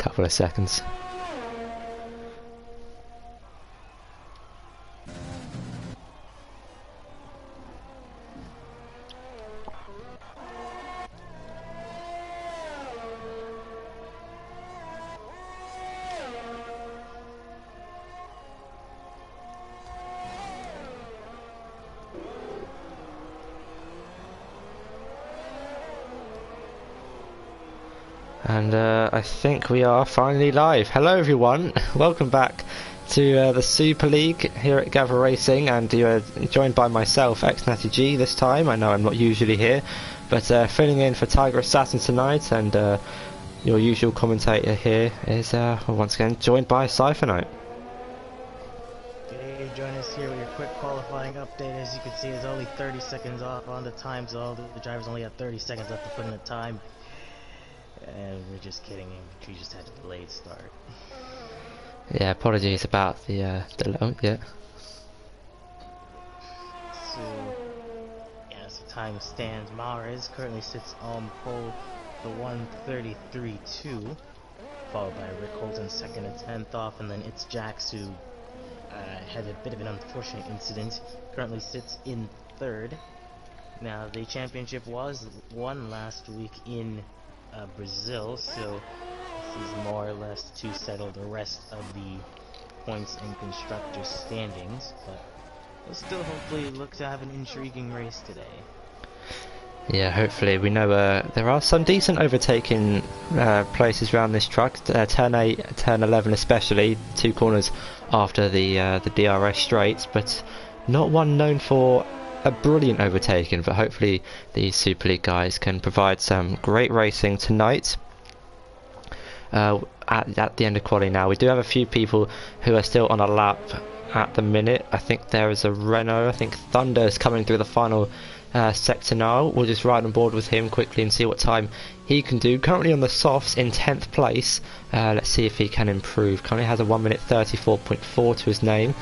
couple of seconds. And I think we are finally live. Hello everyone, welcome back to the Super League here at Gavra Racing, and you are joined by myself, XNattyG, this time. I know I'm not usually here, but filling in for Tiger Assassin tonight, and your usual commentator here is once again joined by Cypher. Join us here with your quick qualifying update. As you can see, it's only 30 seconds off on the time, so all the drivers only have 30 seconds left to put in the time. And we're just kidding, we just had a delayed start. Yeah, apologies about the delay. Yeah. So, as the time stands, Mahrez currently sits on pole, the 1:33.2, followed by Rick Holton second and 10th off, and then it's Jax who had a bit of an unfortunate incident. Currently sits in third. Now, the championship was won last week in Brazil, so this is more or less to settle the rest of the points and constructor standings, but we'll still hopefully look to have an intriguing race today. Yeah, hopefully. We know there are some decent overtaking places around this track, turn 8, turn 11 especially, two corners after the DRS straights, but not one known for a brilliant overtaking. But hopefully the Super League guys can provide some great racing tonight. At the end of quality now, we do have a few people who are still on a lap at the minute. I think there is a Renault, I think Thunder is coming through the final sector now. We'll just ride on board with him quickly and see what time he can do. Currently on the softs in 10th place. Let's see if he can improve. Currently has a 1:34.4 to his name.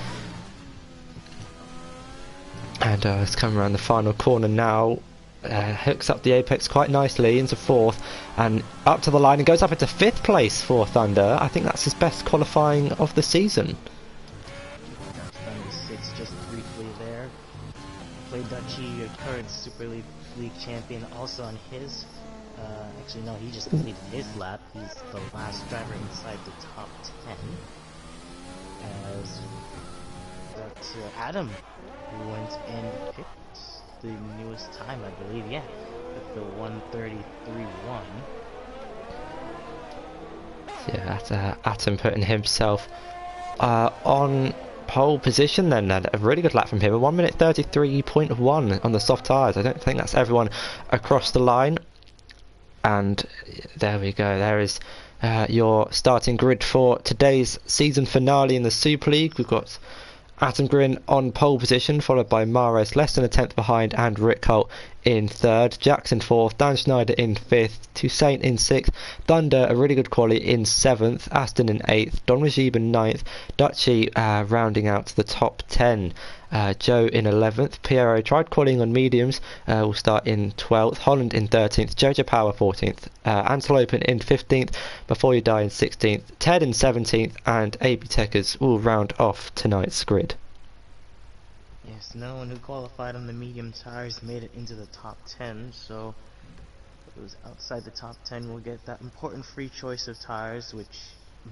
And it's coming around the final corner now. Hooks up the apex quite nicely into 4th and up to the line and goes up into 5th place for Thunder. I think that's his best qualifying of the season. Thunder sits just briefly there. Play Dutchy, your current Super League champion, also on his. Actually, no, he just completed his lap. He's the last driver inside the top 10. As Adam went and picked the newest time, I believe, yeah, with the 1:33.1. Yeah, that's Atom putting himself on pole position then. A really good lap from him, a 1:33.1 on the soft tyres. I don't think that's everyone across the line. And there we go, there is your starting grid for today's season finale in the Super League. We've got Atom Grin on pole position, followed by Mahrez less than a 10th behind, and Rick Holt in 3rd, Jackson 4th, Dan Schneider in 5th, Toussaint in 6th, Thunder a really good quali in 7th, Aston in 8th, Don Rajib in 9th, Dutchy rounding out the top 10, Joe in 11th, Piero tried qualifying on mediums, will start in 12th, Holland in 13th, Jojo Power 14th, Antelope in 15th, Before You Die in 16th, Ted in 17th, and AB Techers will round off tonight's grid. Yes, no one who qualified on the medium tires made it into the top 10, so those outside the top 10 will get that important free choice of tires, which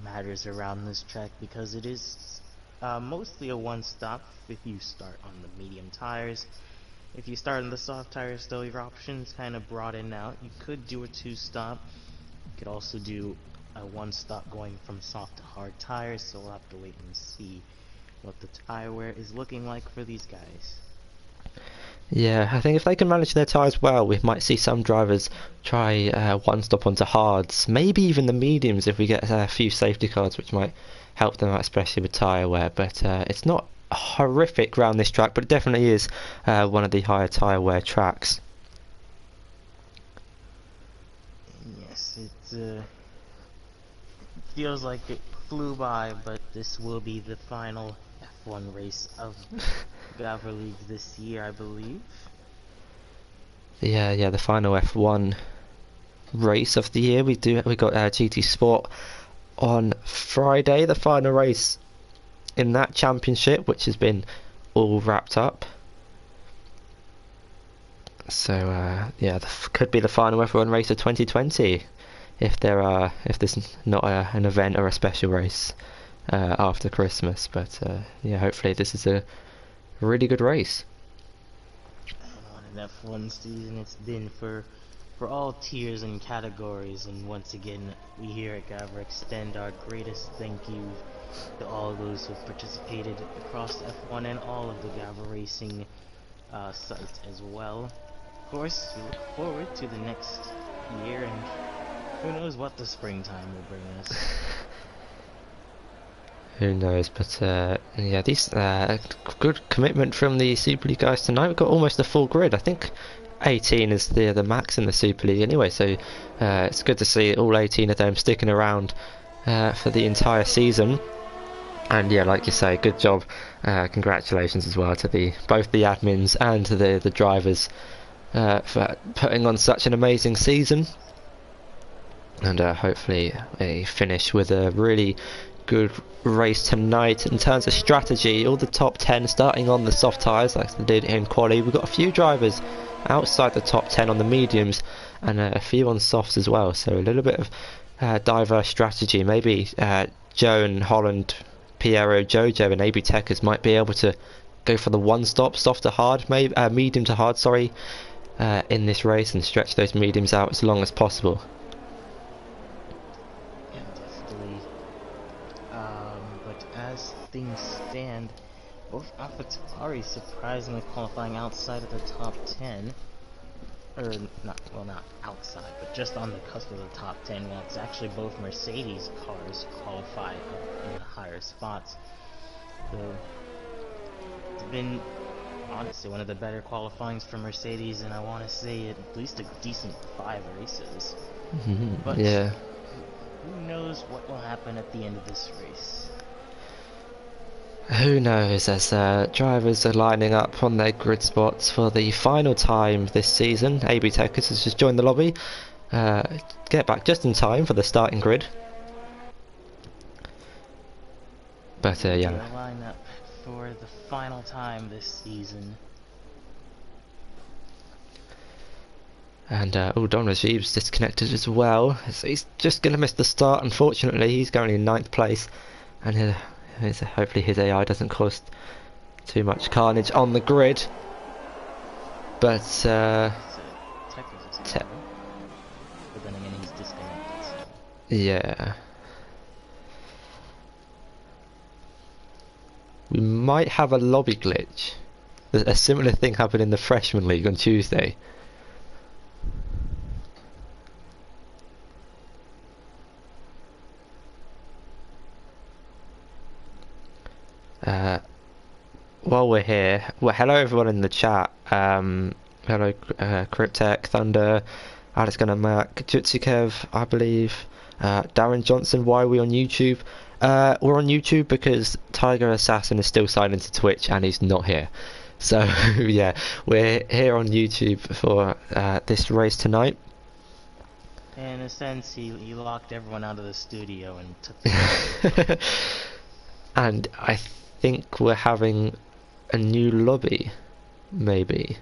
matters around this track because it is mostly a one-stop if you start on the medium tires. If you start on the soft tires, though, your options kind of broaden out. You could do a two-stop. You could also do a one-stop going from soft to hard tires, so we'll have to wait and see what the tire wear is looking like for these guys. Yeah, I think if they can manage their tyres well, we might see some drivers try one stop onto hards, maybe even the mediums if we get a few safety cars, which might help them out, especially with tyre wear. But it's not horrific around this track, but it definitely is one of the higher tyre wear tracks. Yes, it feels like it flew by, but this will be the final F1 race of Gavra League this year, I believe. Yeah, the final F1 race of the year. We got GT Sport on Friday, the final race in that championship, which has been all wrapped up. So yeah, could be the final F1 race of 2020 if there's not an event or a special race after Christmas. But yeah, hopefully this is a really good race. What an F1 season it's been for all tiers and categories, and once again we here at Gavra extend our greatest thank you to all those who have participated across F1 and all of the Gavra Racing sites as well. Of course, we look forward to the next year, and who knows what the springtime will bring us. Who knows, but yeah, these good commitment from the Super League guys tonight. We've got almost a full grid. I think 18 is the max in the Super League anyway, so it's good to see all 18 of them sticking around for the entire season. And yeah, like you say, good job. Congratulations as well to both the admins and to the drivers for putting on such an amazing season. And hopefully a finish with a really good race tonight. In terms of strategy, all the top 10 starting on the soft tyres like they did in quali. We've got a few drivers outside the top 10 on the mediums and a few on softs as well, so a little bit of diverse strategy. Maybe Joe and Holland, Piero, Jojo and AB Techers might be able to go for the one stop, soft to hard, maybe medium to hard, sorry, in this race, and stretch those mediums out as long as possible. As things stand, both AlphaTauri surprisingly qualifying outside of the top 10, or not outside, but just on the cusp of the top 10. Well, it's actually both Mercedes cars qualified up in the higher spots. So it's been honestly one of the better qualifyings for Mercedes, and I want to say at least a decent 5 races. But yeah, who knows what will happen at the end of this race? Who knows, as drivers are lining up on their grid spots for the final time this season. AB Techers has just joined the lobby. Get back just in time for the starting grid. But yeah. The lineup for the final time this season. And Don Rajib's disconnected as well. So he's just going to miss the start, unfortunately. He's going in 9th place. And hopefully his AI doesn't cause too much carnage on the grid. But But then again, he's disconnected. So. Yeah. We might have a lobby glitch. A similar thing happened in the Freshman League on Tuesday. While we're here, well, hello everyone in the chat. Hello, Cryptech, Thunder, Alex Gunnar, Mac, Jutsukev, I believe, Darren Johnson. Why are we on YouTube? We're on YouTube because Tiger Assassin is still signed into Twitch and he's not here. So yeah, we're here on YouTube for this race tonight. In a sense, he locked everyone out of the studio and took the And I think we're having a new lobby, maybe.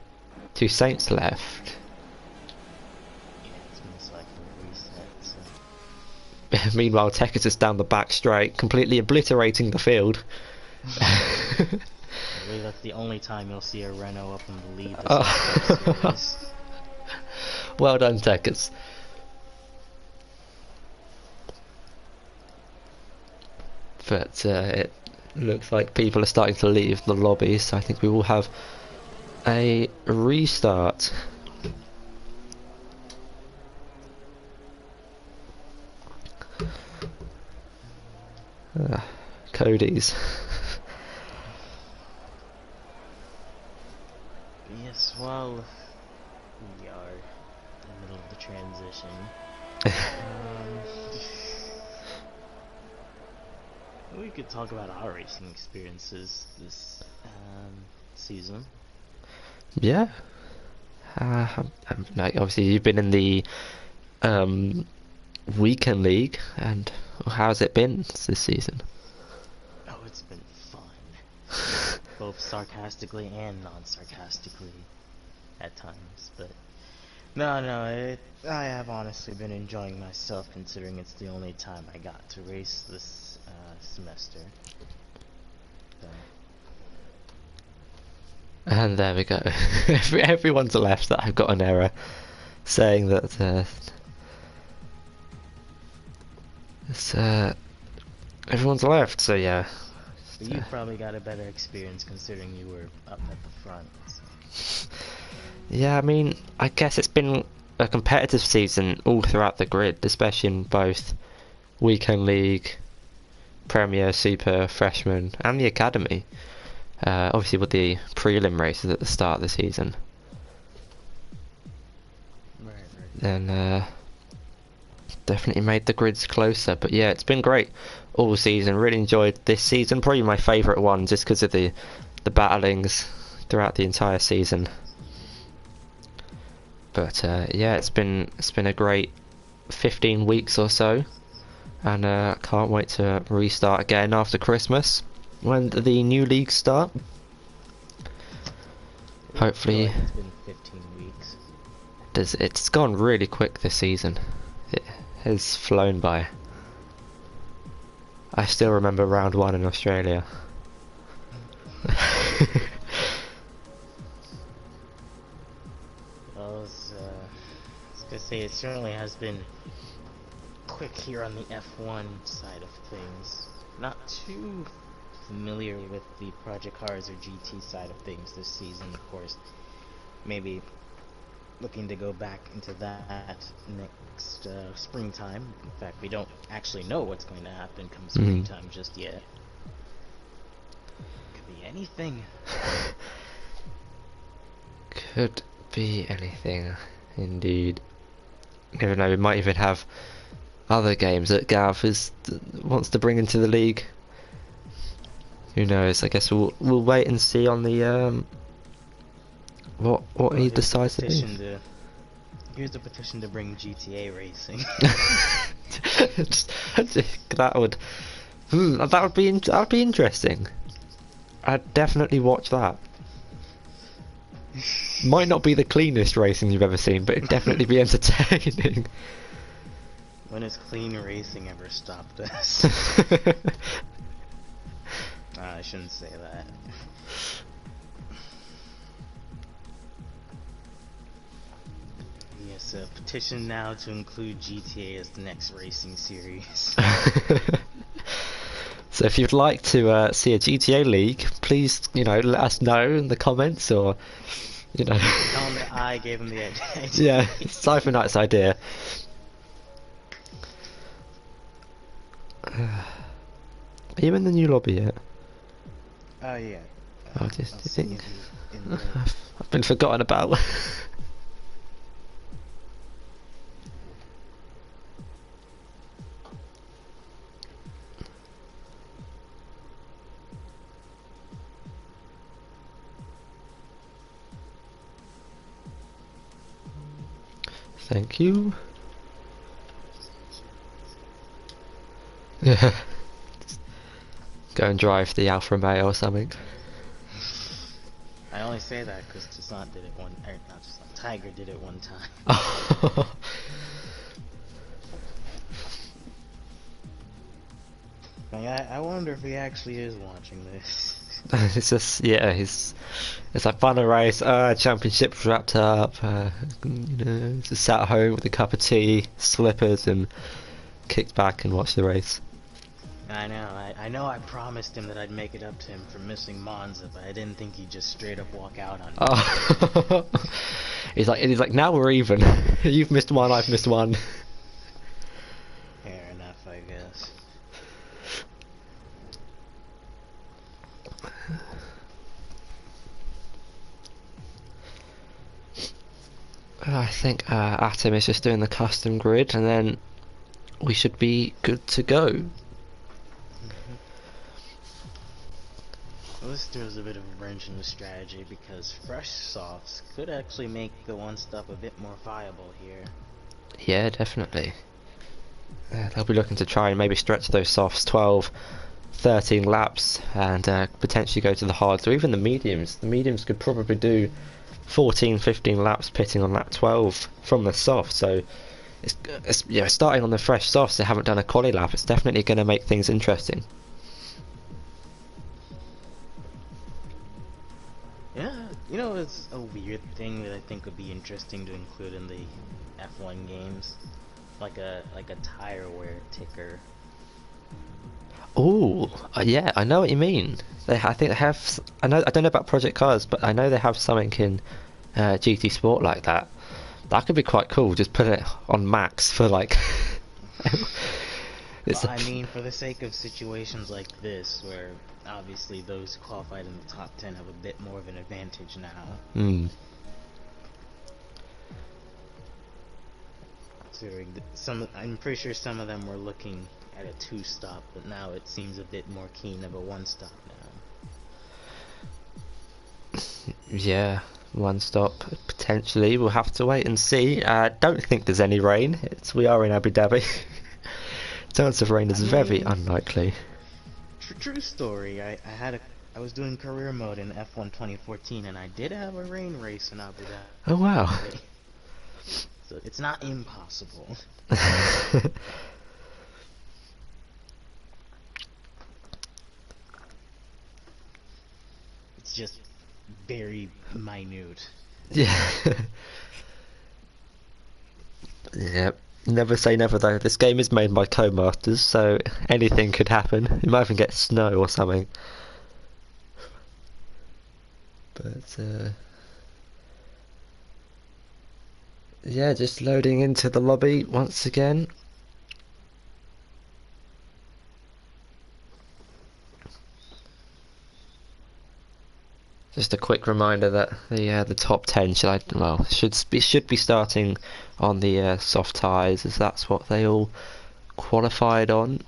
2 Saints left. Yeah, it's most likely a reset. So. Meanwhile, Tech is just down the back straight, completely obliterating the field. I believe that's the only time you'll see a Renault up in the lead this series. Well done, Techers. But it looks like people are starting to leave the lobby, so I think we will have a restart. Cody's. Yes, well, we are in the middle of the transition. We could talk about our racing experiences this season. Yeah. Like obviously you've been in the weekend league, and How's it been this season? Oh, it's been fun. Both sarcastically and non-sarcastically at times, but I have honestly been enjoying myself considering it's the only time I got to race this semester. So. And there we go. Everyone's left that I've got an error saying that everyone's left, so yeah. But you probably got a better experience considering you were up at the front. So. Yeah, I mean, I guess it's been a competitive season all throughout the grid, especially in both Weekend League, Premier, Super, Freshman, and the Academy. Obviously with the prelim races at the start of the season. Right. Then definitely made the grids closer, but yeah, it's been great all season. Really enjoyed this season, probably my favourite one just because of the battlings throughout the entire season. But yeah, it's been a great 15 weeks or so, and can't wait to restart again after Christmas when the new leagues start. Hopefully, it's been 15 weeks. It's gone really quick this season. It has flown by. I still remember round 1 in Australia. Well, I was gonna say it certainly has been quick here on the F1 side of things. Not too familiar with the Project Cars or GT side of things this season, of course. Maybe looking to go back into that next springtime. In fact, we don't actually know what's going to happen come springtime just yet. Could be anything. Could be anything, indeed. Never know, we might even have other games that Gav wants to bring into the league. Who knows? I guess we'll wait and see on the what he decides to do. Here's a petition to bring GTA racing. that would be interesting. I'd definitely watch that. Might not be the cleanest racing you've ever seen, but it'd definitely be entertaining. When has clean racing ever stopped us? I shouldn't say that. Yes, a petition now to include GTA as the next racing series. So if you'd like to see a GTA league, please, let us know in the comments, or, Tell them that I gave them the idea. Yeah, it's Cypher Knight's idea. Are you in the new lobby yet? Yeah. Oh, do you think? I've been forgotten about. Thank you. Yeah. Go and drive the Alfa Romeo or something. I only say that because Toussaint did it Tiger did it one time. I wonder if he actually is watching this. It's just, yeah, it's like final race, championship's wrapped up, just sat at home with a cup of tea, slippers, and kicked back and watched the race. I know I promised him that I'd make it up to him for missing Monza, but I didn't think he'd just straight up walk out on me. Oh. he's like, now we're even. You've missed one, I've missed one. Fair enough, I guess. I think Atom is just doing the custom grid, and then we should be good to go. Well, this throws a bit of a wrench in the strategy because fresh softs could actually make the one stop a bit more viable here. Yeah, definitely. They'll be looking to try and maybe stretch those softs 12, 13 laps and potentially go to the hards or even the mediums. The mediums could probably do 14, 15 laps pitting on lap 12 from the soft. So it's starting on the fresh softs. They haven't done a quali lap. It's definitely going to make things interesting. Yeah, you know, it's a weird thing that I think would be interesting to include in the F1 games, like a tire wear ticker. Oh, yeah, I know what you mean. I think they have. I don't know about Project Cars, but I know they have something in GT Sport like that. That could be quite cool. Just put it on max for like. But I mean, for the sake of situations like this, where obviously those who qualified in the top 10 have a bit more of an advantage now. Hmm. Considering I'm pretty sure some of them were looking at a 2-stop, but now it seems a bit more keen of a 1-stop now. Yeah, 1-stop potentially. We'll have to wait and see. Don't think there's any rain. We are in Abu Dhabi. Chance of rain is very unlikely. True story. I was doing career mode in F1 2014, and I did have a rain race in Abu Dhabi. Oh wow. So it's not impossible. It's just very minute. Yeah. Yep. Never say never though. This game is made by Codemasters, so anything could happen. You might even get snow or something. But yeah, just loading into the lobby once again. Just a quick reminder that the top 10 should be starting on the soft tyres, as that's what they all qualified on.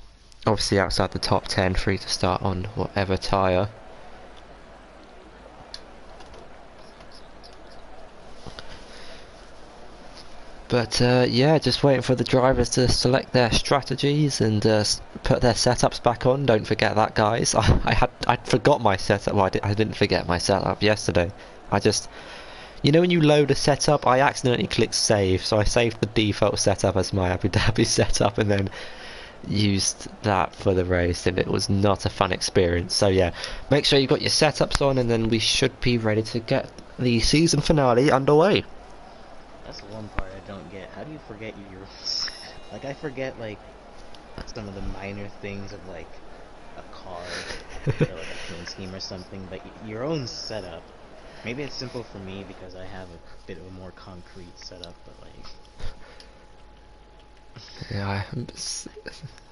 Obviously outside the top 10, free to start on whatever tyre. But yeah, just waiting for the drivers to select their strategies and put their setups back on. Don't forget that, guys. I forgot my setup. Well, I didn't forget my setup yesterday. You know when you load a setup, I accidentally clicked save, so I saved the default setup as my Abu Dhabi setup and then used that for the race, and it was not a fun experience. So yeah, make sure you've got your setups on, and then we should be ready to get the season finale underway. That's one part I don't get. How do you forget your like I forget like some of the minor things of like a car or like a paint scheme or something, but your own setup. Maybe it's simple for me because I have a bit of a more concrete setup, but like Yeah,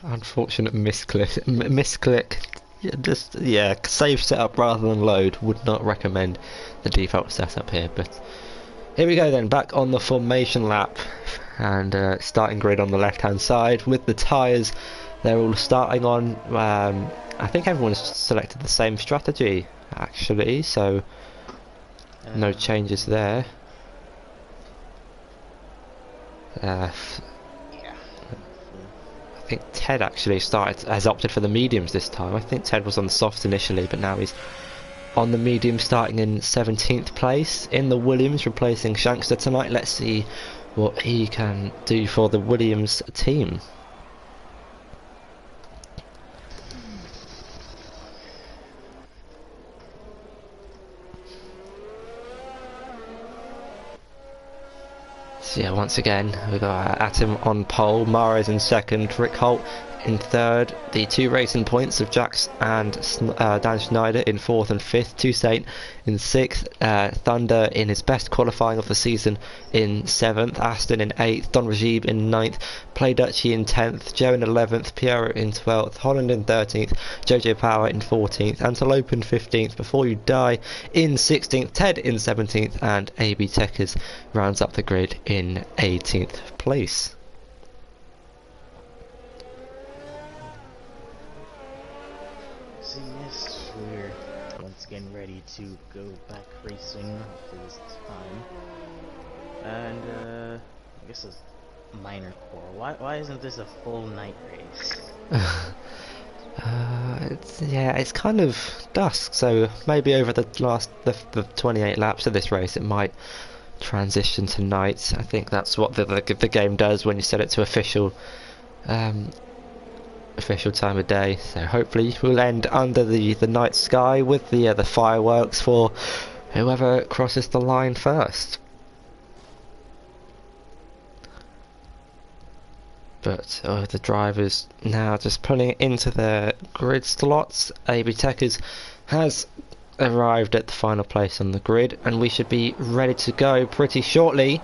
unfortunate misclick. Yeah, save setup rather than load. Would not recommend the default setup here, but here we go then, back on the formation lap, and starting grid on the left hand side with the tyres. They're all starting on, I think everyone's selected the same strategy actually, so no changes there. Yeah. I think Ted actually has opted for the mediums this time. I think Ted was on the softs initially, but now he's on the medium, starting in 17th place in the Williams, replacing Shankster tonight. Let's see what he can do for the Williams team. So yeah, once again we've got Atom on pole, Mares in second, Rick Holt in third, the 2 racing points of Jax and Dan Schneider in 4th and 5th, Toussaint in 6th, Thunder in his best qualifying of the season in 7th, Aston in 8th, Don Rajib in 9th, Play Dutchy in 10th, Joe in 11th, Piero in 12th, Holland in 13th, Jojo Power in 14th, Antelope in 15th, Before You Die in 16th, Ted in 17th, and AB Techers rounds up the grid in 18th place. We're once again ready to go back racing for this time, and I guess minor core? Why isn't this a full night race? It's kind of dusk, so maybe over the 28 laps of this race it might transition to night. I think that's what the game does when you set it to official time of day. So hopefully we'll end under the night sky with the fireworks for whoever crosses the line first. But the drivers now just pulling it into their grid slots. AB Techers has arrived at the final place on the grid, and we should be ready to go pretty shortly.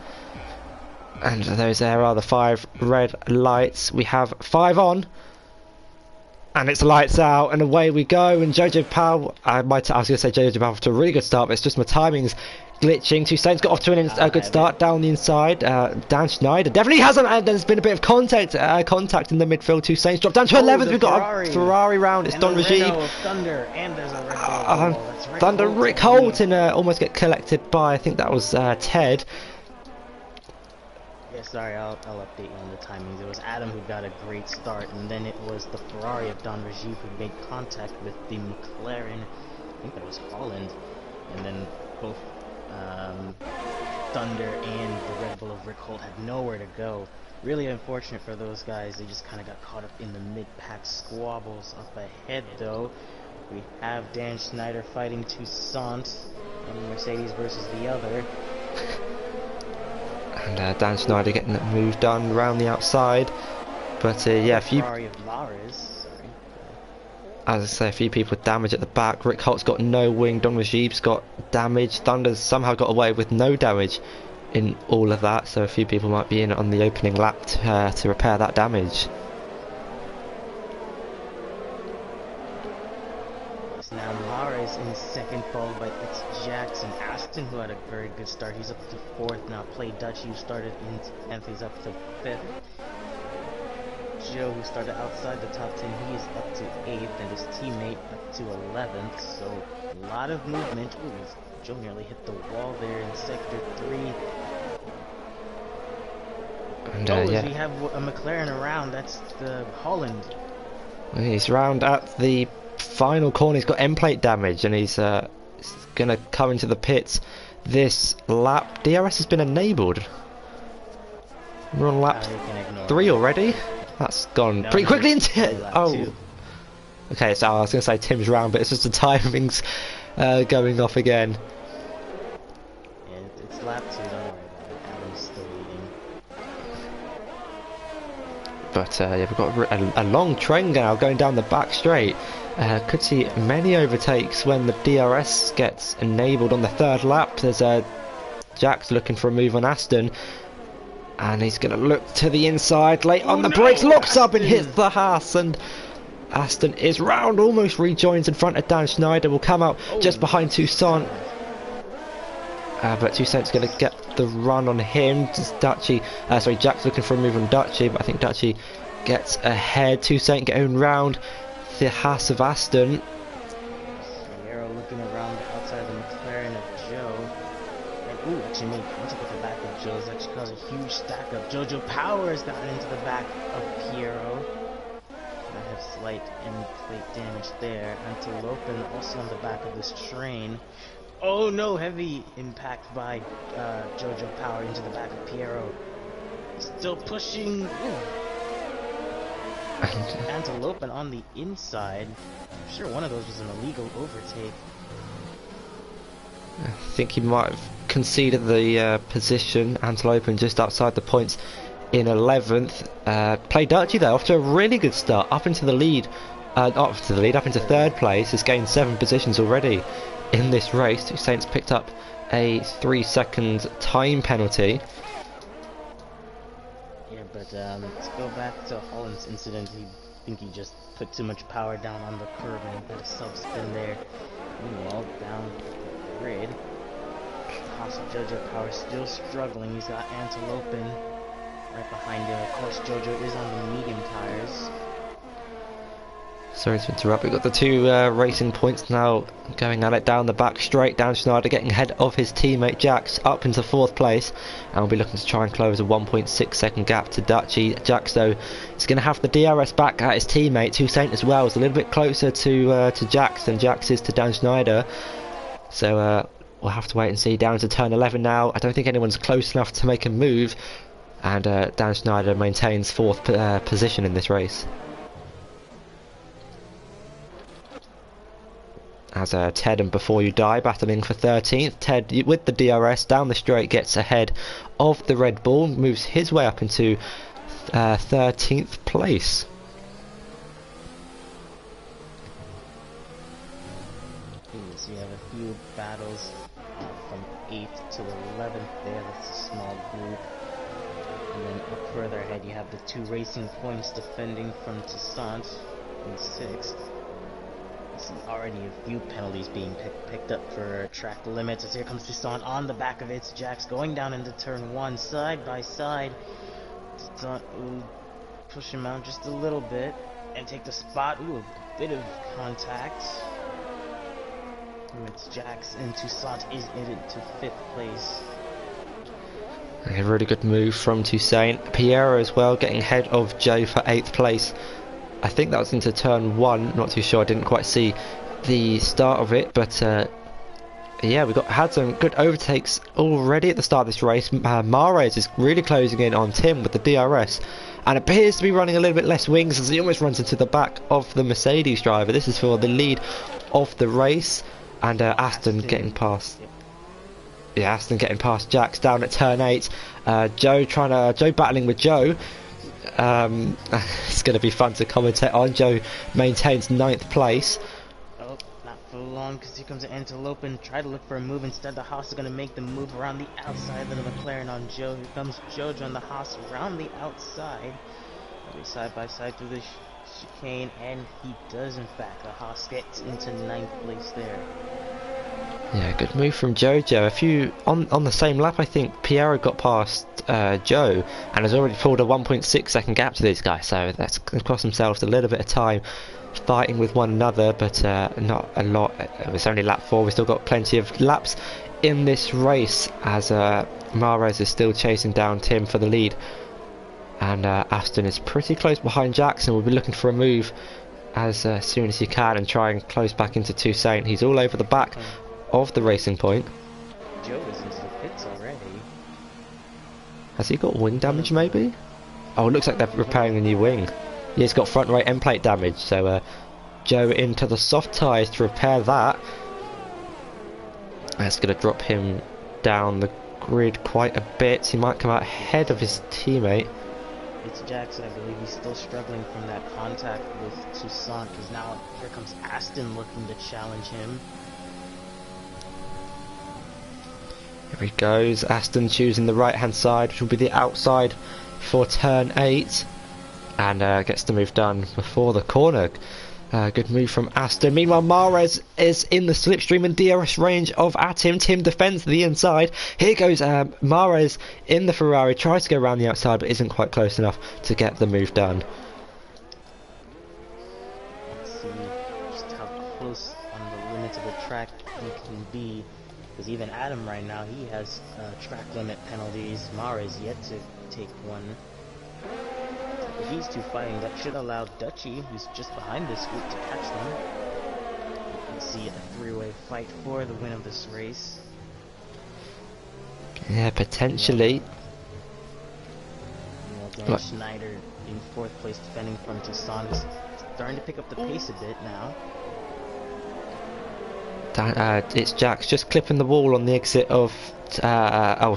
And there are the 5 red lights. We have 5 on, and it's lights out, and away we go. And Jojo Powell, I was going to say Jojo Powell to a really good start, but it's just my timing's glitching. Toussaint's got off to a good start down the inside. Dan Schneider definitely hasn't, and there's been a bit of contact in the midfield. Toussaint's dropped down to 11th. We've got a Ferrari round. It's Don Rajib. Thunder, and there's a Red Bull. Thunder Rick Holton almost get collected by, I think that was Ted. Yeah, sorry, I'll update you on the timings. It was Adam who got a great start, and then it was the Ferrari of Don Rajib who made contact with the McLaren. I think that was Holland, and then both Thunder and the Red Bull of Rick Holt had nowhere to go. Really unfortunate for those guys. They just kind of got caught up in the mid-pack squabbles. Up ahead, though, we have Dan Schneider fighting Toussaint, and Mercedes versus the other. And Dan Schneider getting that move done around the outside. But yeah, as I say, a few people with damage at the back. Rick Holt's got no wing. Don Rajib's got damage. Thunder's somehow got away with no damage in all of that. So a few people might be in on the opening lap to repair that damage. Now Mara is in second, followed by Jackson. Aston, who had a very good start, he's up to 4th now. Play Dutch, who started in 10th, he's up to 5th. Joe, who started outside the top 10, he is up to 8th, and his teammate up to 11th. So a lot of movement. Ooh, Joe nearly hit the wall there in sector 3. And yeah, we have a McLaren around. That's the Holland. He's round at the final corner. He's got end plate damage, and he's gonna come into the pits this lap. DRS has been enabled. We're on lap 3 already. That's gone pretty quickly into oh. Okay, so I was gonna say Tim's round, but it's just the timings going off again. Yeah, it's lap 2. Don't worry about it. Adam's still leading. But yeah, we've got a long train now going down the back straight. Could see many overtakes when the DRS gets enabled on the 3rd lap. There's Jack's looking for a move on Aston, and he's going to look to the inside, late on the brakes, locks up and hits the Haas, and Aston is round, almost rejoins in front of Dan Schneider, will come out just behind Toussaint. But Toussaint's going to get the run on him. Jack's looking for a move on Dutchy, but I think Dutchy gets ahead. Toussaint getting round the Haas of Aston. Arrow looking around outside the McLaren of Joe. And ooh, actually, once I get the back of Joe's, actually caused a huge stack up. Jojo Powers got into the back of Piero. I have slight end plate damage there. Antelopin also on the back of this train. Oh no, heavy impact by Jojo Power into the back of Piero. Still pushing. Antelopin on the inside. I'm sure one of those was an illegal overtake. I think he might have conceded the position. Antelopin just outside the points in 11th. Play Dutchy there off to a really good start, up into the lead. Up into 3rd place. Has gained 7 positions already in this race. Toussaint's picked up a 3-second time penalty. Yeah, but let's go back to Holland's incident. I think he just put too much power down on the curve and got a self-spin there. Meanwhile, down the grid, Jojo Power still struggling. He's got Antelopin right behind him. Of course, Jojo is on the medium tires. Sorry to interrupt, we've got the two racing points now going at it down the back straight. Dan Schneider getting ahead of his teammate Jax up into 4th place, and we'll be looking to try and close a 1.6 second gap to Dutchy. Jax though is going to have the DRS back at his teammate Toussaint as well. It's a little bit closer to Jax than Jax is to Dan Schneider, so we'll have to wait and see. Down to turn 11 now. I don't think anyone's close enough to make a move, and Dan Schneider maintains 4th position in this race. As Ted and Before You Die battling for 13th. Ted with the DRS down the straight gets ahead of the Red Bull, moves his way up into 13th place. So you have a few battles from 8th to 11th there. That's a small group. And then up further ahead you have the 2 Racing Points defending from Toussaint in 6th. Already a few penalties being picked up for track limits, as here comes Toussaint on the back of it. Jax going down into turn 1, side by side. Toussaint, push him out just a little bit and take the spot. A bit of contact. It's Jax, and Toussaint is into 5th place. A really good move from Toussaint. Piero as well getting ahead of Joe for 8th place. I think that was into turn 1, not too sure, I didn't quite see the start of it, but yeah, we had some good overtakes already at the start of this race. Mahrez is really closing in on Tim with the DRS, and appears to be running a little bit less wings as he almost runs into the back of the Mercedes driver. This is for the lead of the race, and Aston getting past. Yeah, Aston getting past Jax down at turn 8. Joe battling with Joe. It's going to be fun to commentate on. Joe maintains 9th place. Oh, not for long, because here comes the Antelope and try to look for a move. Instead, the Haas is going to make the move around the outside. Then the McLaren on Joe. Here comes Jojo and the Haas around the outside. Side by side through the chicane, and he does, in fact. The Haas gets into 9th place there. Yeah, good move from Jojo. A few on the same lap, I think Piero got past Joe and has already pulled a 1.6 second gap to these guys, so that's cost themselves a little bit of time fighting with one another, but not a lot. It's only lap 4. We've still got plenty of laps in this race, as Mahrez is still chasing down Tim for the lead, and Aston is pretty close behind Jackson. We'll be looking for a move as soon as he can and try and close back into Toussaint. He's all over the back of the Racing Point. Joe is into the pits already. Has he got wing damage maybe? Oh, it looks like they're repairing a new wing. Yeah, he's got front right end plate damage, so Joe into the soft tyres to repair that. That's going to drop him down the grid quite a bit. He might come out ahead of his teammate. It's Jackson, I believe he's still struggling from that contact with Toussaint, because now here comes Aston looking to challenge him. Here he goes, Aston choosing the right hand side, which will be the outside for turn 8, and gets the move done before the corner. Good move from Aston. Meanwhile, Mahrez is in the slipstream and DRS range of Atim. Tim defends the inside. Here goes Mahrez in the Ferrari, tries to go around the outside but isn't quite close enough to get the move done. Let's see just how close on the limits of the track he can be. Because even Adam right now, he has track limit penalties. Mahrez yet to take one. If these two fighting, that should allow Dutchy, who's just behind this group, to catch them. You can see a three-way fight for the win of this race. Yeah, potentially. Dan Schneider in 4th place, defending from Toussaint, is starting to pick up the pace a bit now. It's Jax just clipping the wall on the exit of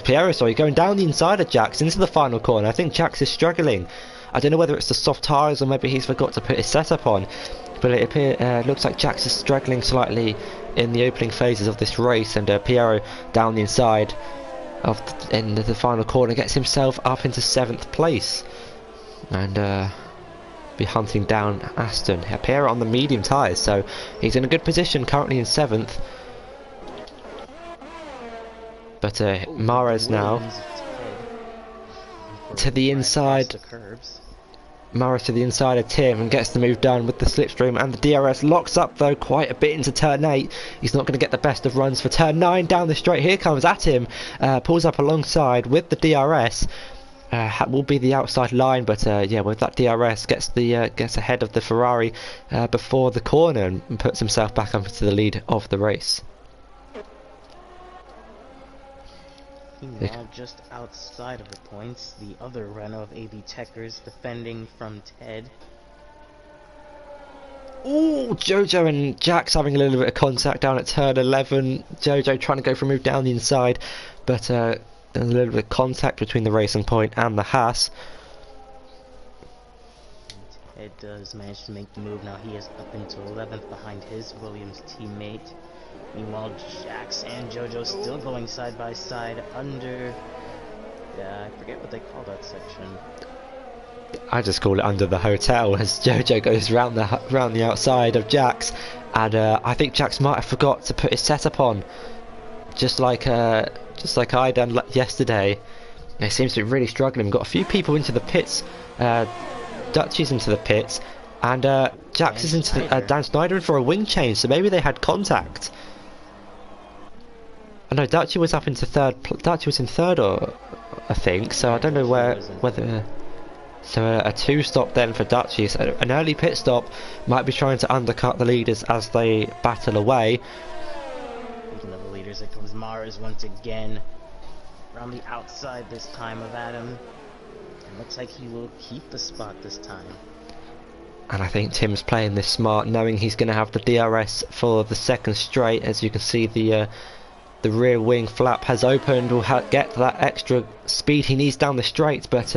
Piero, sorry, going down the inside of Jax into the final corner. I think Jax is struggling. I don't know whether it's the soft tyres or maybe he's forgot to put his setup on, but it looks like Jax is struggling slightly in the opening phases of this race, and Piero down the inside of in the final corner gets himself up into 7th place, and be hunting down Aston. Piero on the medium tyres, so he's in a good position, currently in 7th. But Mahrez now to the inside. Morris to the inside of Tim and gets the move done with the slipstream, and the DRS locks up though quite a bit into turn 8. He's not going to get the best of runs for turn 9 down the straight. Here comes at him, pulls up alongside with the DRS. Will be the outside line, but yeah, with that DRS gets ahead of the Ferrari before the corner and puts himself back up into the lead of the race. Meanwhile, just outside of the points, the other runner of AB Techers defending from Ted. Ooh, Jojo and Jax having a little bit of contact down at turn 11. Jojo trying to go for a move down the inside, but a little bit of contact between the Racing Point and the Haas. Ted does manage to make the move. Now he is up into 11th behind his Williams teammate. Meanwhile, Jax and Jojo still going side by side under, I forget what they call that section. I just call it under the hotel, as Jojo goes round the outside of Jax, and I think Jax might have forgot to put his setup on, just like I done yesterday. He seems to be really struggling. We've got a few people into the pits. Dutchy's into the pits, and Jax is into Dan Snyder in for a wing change, so maybe they had contact. I know Dutchy was up into third. Dutchy was in third, or I think. So I don't know whether. So a 2-stop then for Dutchy. So an early pit stop might be trying to undercut the leaders as they battle away. Speaking of the leaders, here comes Mars once again around the outside this time of Adam. And looks like he will keep the spot this time. And I think Tim's playing this smart, knowing he's going to have the DRS for the second straight. As you can see, the rear wing flap has opened. Will get that extra speed he needs down the straight, but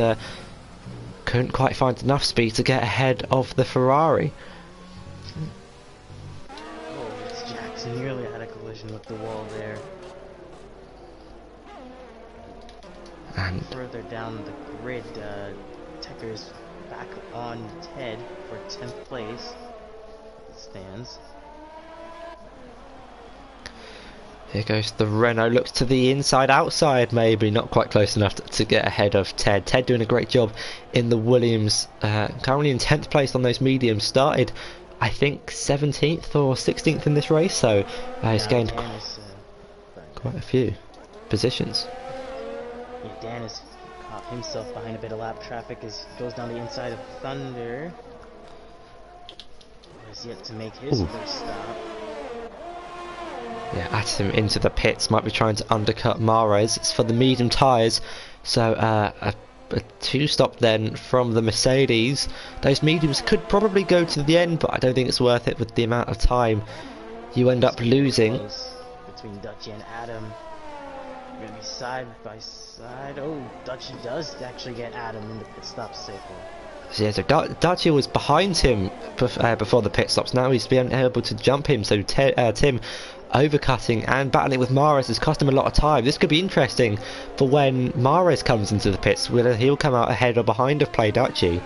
couldn't quite find enough speed to get ahead of the Ferrari. Oh, it's Jackson nearly had a collision with the wall there. And further down the grid, Techers back on Ted for 10th place. It stands. here goes the Renault. Looks to the inside, outside maybe. Not quite close enough to get ahead of Ted. Ted doing a great job in the Williams. Currently in 10th place on those mediums. Started, I think, 17th or 16th in this race. So he's gained quite a few positions. Yeah, Dan has caught himself behind a bit of lap traffic as he goes down the inside of Thunder. Has yet to make his first stop. Yeah, Atom into the pits, might be trying to undercut Mares. It's for the medium tyres, so a 2-stop then from the Mercedes. Those mediums could probably go to the end, but I don't think it's worth it with the amount of time you end up losing. Between Dutchy and Adam, gonna be side by side. Oh, Dutchy does actually get Adam in the pit stop safely. Yeah, so Dutchy was behind him before the pit stops. Now he's been able to jump him, so Tim overcutting and battling with Mares has cost him a lot of time. This could be interesting for when Mares comes into the pits, whether he'll come out ahead or behind of Play Dutchy.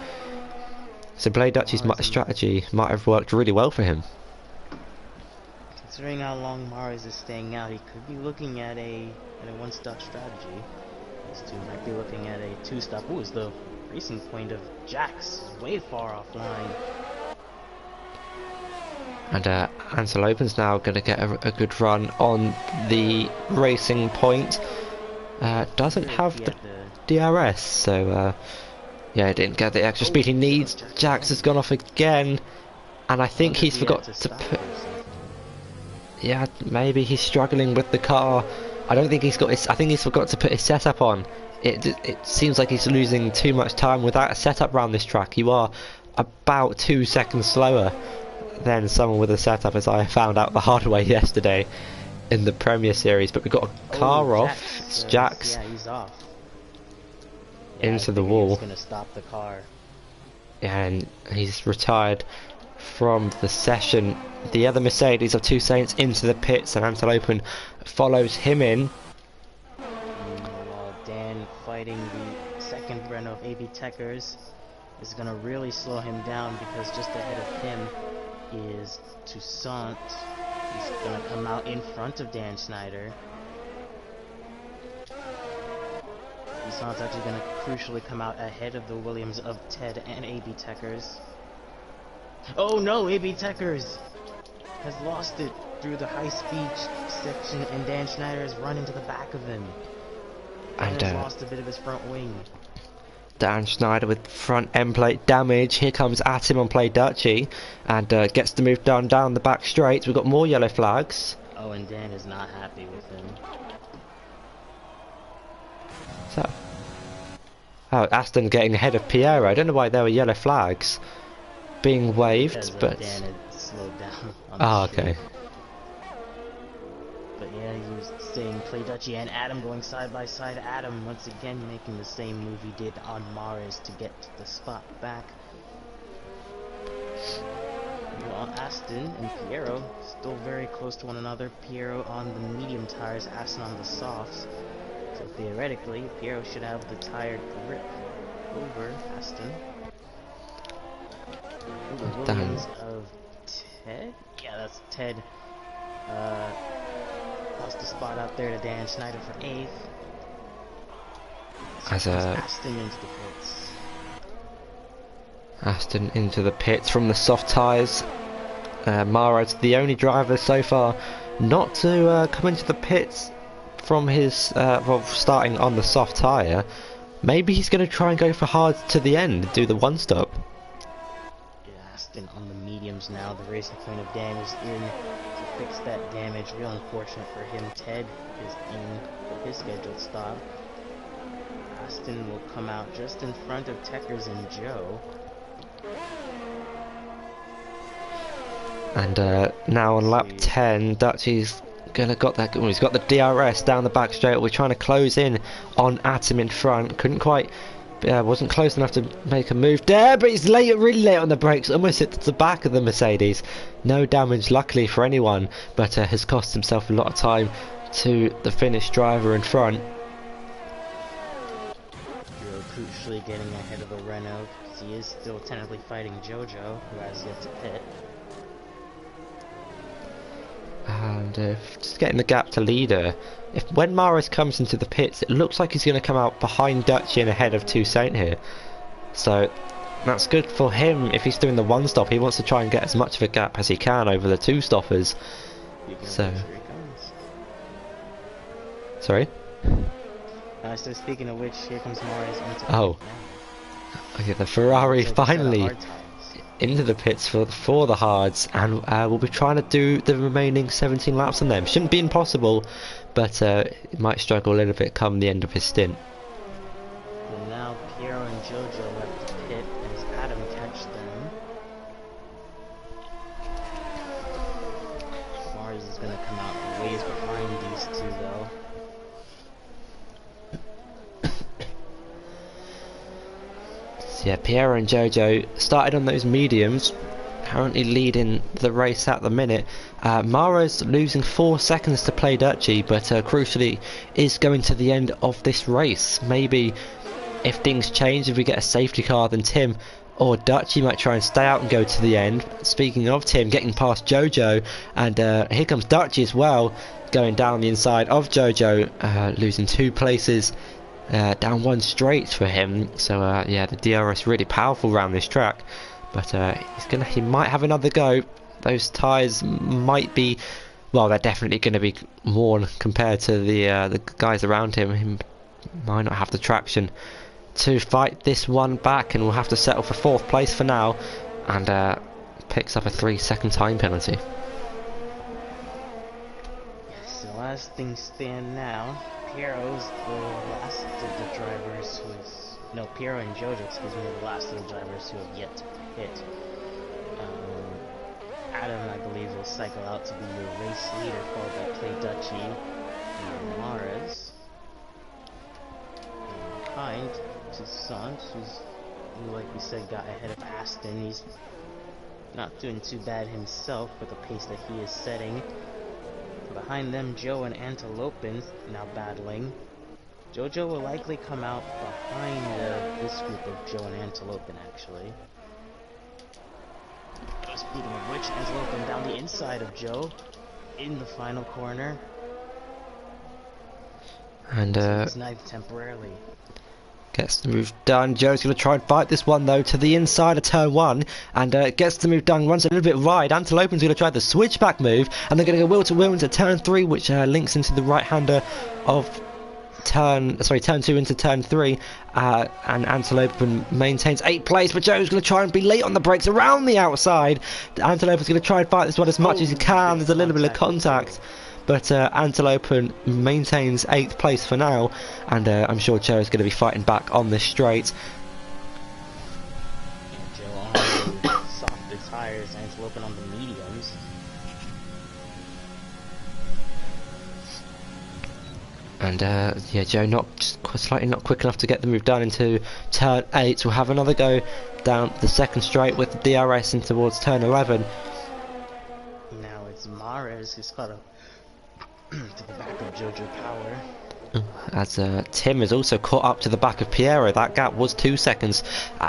So Play Dutchy's strategy might have worked really well for him. Considering how long Mares is staying out, he could be looking at a 1-stop strategy. These two might be looking at a 2-stop. Ooh, is the racing point of Jax way far offline. And Ansel Opens now going to get a good run on the racing point. Doesn't have the DRS, so yeah, he didn't get the extra speed he needs. Jax has gone off again, and I think he's forgot to put. Yeah, maybe he's struggling with the car. I don't think he's got his. I think he's forgot to put his setup on. It seems like he's losing too much time without a setup around this track. You are about 2 seconds slower than someone with a setup, as I found out the hard way yesterday in the Premier Series. But we've got a car off. It's Jax. Yeah, he's off. Into the wall. He's gonna stop the car. And he's retired from the session. The other Mercedes of Two Saints into the pits, and Ansel Open follows him in. While Dan fighting the second Renault of AB Techers is gonna really slow him down, because just ahead of him is Toussaint. He's gonna come out in front of Dan Snyder. Toussaint's actually going to crucially come out ahead of the Williams of Ted and AB Techers. Oh no, AB Techers has lost it through the high-speed section, and Dan Schneider has run into the back of him. And has lost a bit of his front wing. Dan Schneider with front end plate damage. Here comes Atim on play Dutchy, and gets to move down the back straight. We've got more yellow flags. Oh, and Dan is not happy with him. So, oh, Aston getting ahead of Piero. I don't know why there were yellow flags being waved, because, but Dan had slowed down on oh, the street. okay. But yeah, he was saying play Dutchy and Adam going side by side. Adam once again making the same move he did on Mars to get the spot back. Well, Aston and Piero still very close to one another. Piero on the medium tires, Aston on the softs. So theoretically, Piero should have the tire grip over Aston. Ooh, the Williams of Ted? Yeah, that's Ted. Lost the spot out there to Dan Schneider for 8th. As Aston into the pits. Aston into the pits from the soft tyres. Mara's the only driver so far not to come into the pits from his well, starting on the soft tyre. Maybe he's going to try and go for hard to the end, do the one stop. Yeah, Aston on the mediums now. The racing point of Dan is in to fix that damage. Real unfortunate for him. Ted is in for his scheduled stop. Aston will come out just in front of Techers and Joe. And now on lap 10, Dutchy's gonna got that. Well, he's got the DRS down the back straight. We're trying to close in on Atom in front. Couldn't quite. Wasn't close enough to make a move there, but he's late, really late on the brakes. Almost hit the back of the Mercedes. No damage, luckily for anyone, but has cost himself a lot of time to the finished driver in front. Crucially getting ahead of the Renault, because he is still technically fighting Jojo, who has yet to pit. And just getting the gap to leader. If when Maris comes into the pits, it looks like he's going to come out behind Dutchy and ahead of Toussaint here. So that's good for him. If he's doing the one stop, he wants to try and get as much of a gap as he can over the two stoppers. So, sorry. So speaking of which, here comes Maris into oh, okay, the Ferrari finally into the pits for the hards, and we'll be trying to do the remaining 17 laps on them. Shouldn't be impossible, but it might struggle a little bit come the end of his stint. And now Piero and Jojo left the pit as Adam catch them. Mars is going to come out ways behind these two though. Yeah, Piero and Jojo started on those mediums, currently leading the race at the minute. Mara's losing 4 seconds to play Dutchy, but crucially is going to the end of this race. Maybe if things change, if we get a safety car, then Tim or Dutchy might try and stay out and go to the end. Speaking of Tim, getting past Jojo, and here comes Dutchy as well, going down the inside of Jojo, losing 2 places. Down 1 straight for him, so yeah, the DRS really powerful around this track, but he might have another go. Those tyres might be, well, they're definitely going to be worn compared to the guys around him. He might not have the traction to fight this one back, and we'll have to settle for 4th place for now, and picks up a 3-second time penalty. So as things stand now, Piero's the last of the drivers who is... No, Piero and Jojo, excuse me, are the last of the drivers who have yet to pit. Adam, I believe, will cycle out to be your race leader, followed by Play Dutchy and Mares. And behind, Toussaint, who, like we said, got ahead of Aston. He's not doing too bad himself with the pace that he is setting. Behind them, Joe and Antelopin now battling. Jojo will likely come out behind this group of Joe and Antelopin, actually. Speaking of which, Antelopin down the inside of Joe in the final corner. And He's knifed temporarily. gets the move done. Joe's going to try and fight this one though to the inside of turn 1 and gets the move done, runs a little bit wide. Antelopen's going to try the switchback move and they're going to go wheel to wheel into turn 3, which links into the right hander of turn 2 into turn 3, and Antelope maintains 8th place, but Joe's going to try and be late on the brakes around the outside. Antelope is going to try and fight this one as much as he can. There's a little bit of contact, but Antelope maintains 8th place for now, and I'm sure Joe is going to be fighting back on this straight. Joe on the softer tires, Antelope on the mediums. And yeah, Joe slightly not quick enough to get the move done into turn 8. We'll have another go down the second straight with the DRS in towards turn 11. Now it's Mares who's got to the back of Jojo Power. As Tim has also caught up to the back of Piero. That gap was 2 seconds,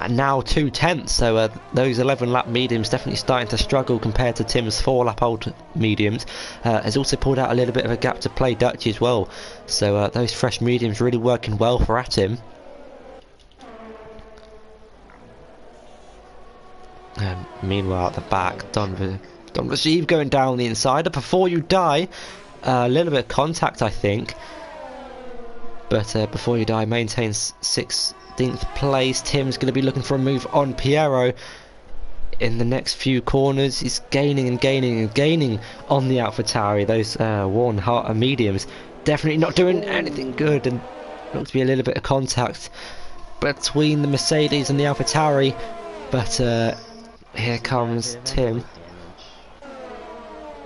now 2/10. So those 11-lap mediums definitely starting to struggle compared to Tim's 4-lap old mediums. Has also pulled out a little bit of a gap to play Dutchy as well. So those fresh mediums really working well for Atim. Meanwhile at the back, Don Rajiv going down the inside. Before you die, a little bit of contact I think. But Before You Die maintains 16th place. Tim's going to be looking for a move on Piero in the next few corners. He's gaining and gaining and gaining on the AlphaTauri. Those worn Harter mediums definitely not doing anything good, and looks to be a little bit of contact between the Mercedes and the AlphaTauri. But here comes Tim.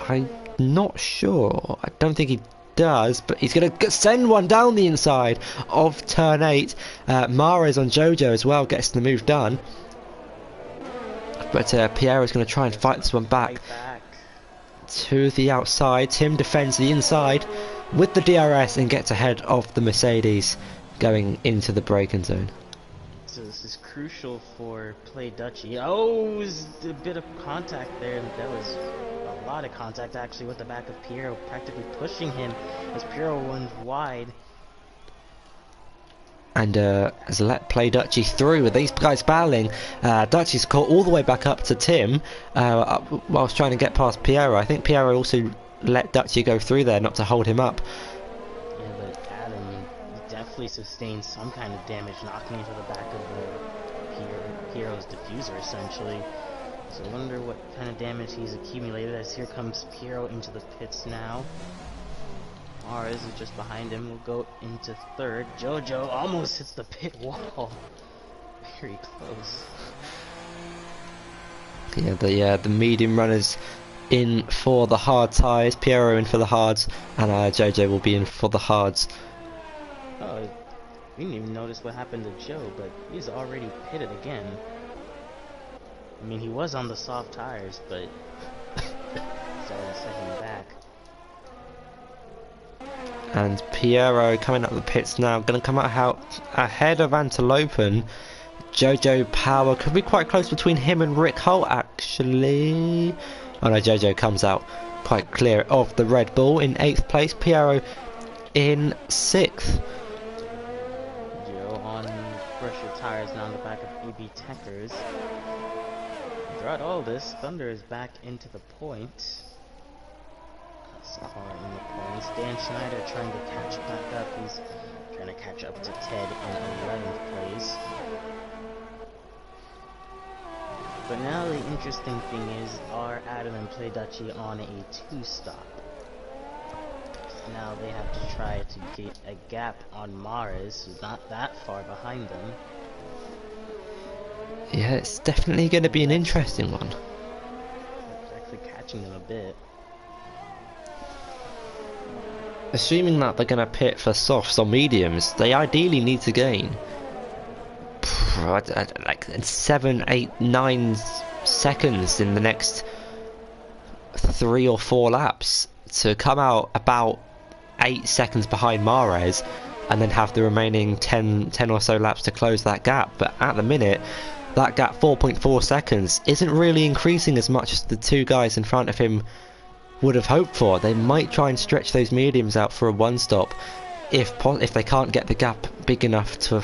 I'm not sure. I don't think he does, but he's going to send one down the inside of turn 8. Mares on Jojo as well gets the move done, but Piero's going to try and fight this one back to the outside. Tim defends the inside with the DRS and gets ahead of the Mercedes going into the braking zone. So this is crucial for Play Dutchy. Oh, there's a bit of contact there. That was a lot of contact actually with the back of Piero, practically pushing him as Piero runs wide. And has let Play Dutchy through with these guys battling. Dutchy's caught all the way back up to Tim whilst trying to get past Piero. I think Piero also let Dutchy go through there not to hold him up. Yeah, but Adam definitely sustained some kind of damage, knocking into the back of Piero's diffuser essentially. So I wonder what kind of damage he's accumulated, as here comes Piero into the pits now. Mares is just behind him, will go into third. Jojo almost hits the pit wall. Very close. Yeah, the medium runners in for the hard tyres. Piero in for the hards, and Jojo will be in for the hards. Oh, we didn't even notice what happened to Joe, but he's already pitted again. I mean, he was on the soft tires, but he's already setting back. And Piero coming up the pits now, going to come out ahead of Antelopen. Jojo Power could be quite close between him and Rick Holt actually. Oh no, Jojo comes out quite clear of the Red Bull in 8th place. Piero in 6th. Joe on pressure tires now on the back of AB Techers. Throughout all this, Thunder is back into the point. Car in the points. Dan Schneider trying to catch back up. He's trying to catch up to Ted in 11th place. But now the interesting thing is, are Adam and Play Dutchy on a 2-stop? Now they have to try to get a gap on Mares, who's not that far behind them. Yeah, it's definitely going to be an interesting one. It's actually catching them a bit. Assuming that they're going to pit for softs or mediums, they ideally need to gain like 7, 8, 9 seconds in the next 3 or 4 laps to come out about 8 seconds behind Mares and then have the remaining 10 or so laps to close that gap. But at the minute, that gap 4.4 seconds isn't really increasing as much as the 2 guys in front of him would have hoped for. They might try and stretch those mediums out for a 1-stop, if they can't get the gap big enough to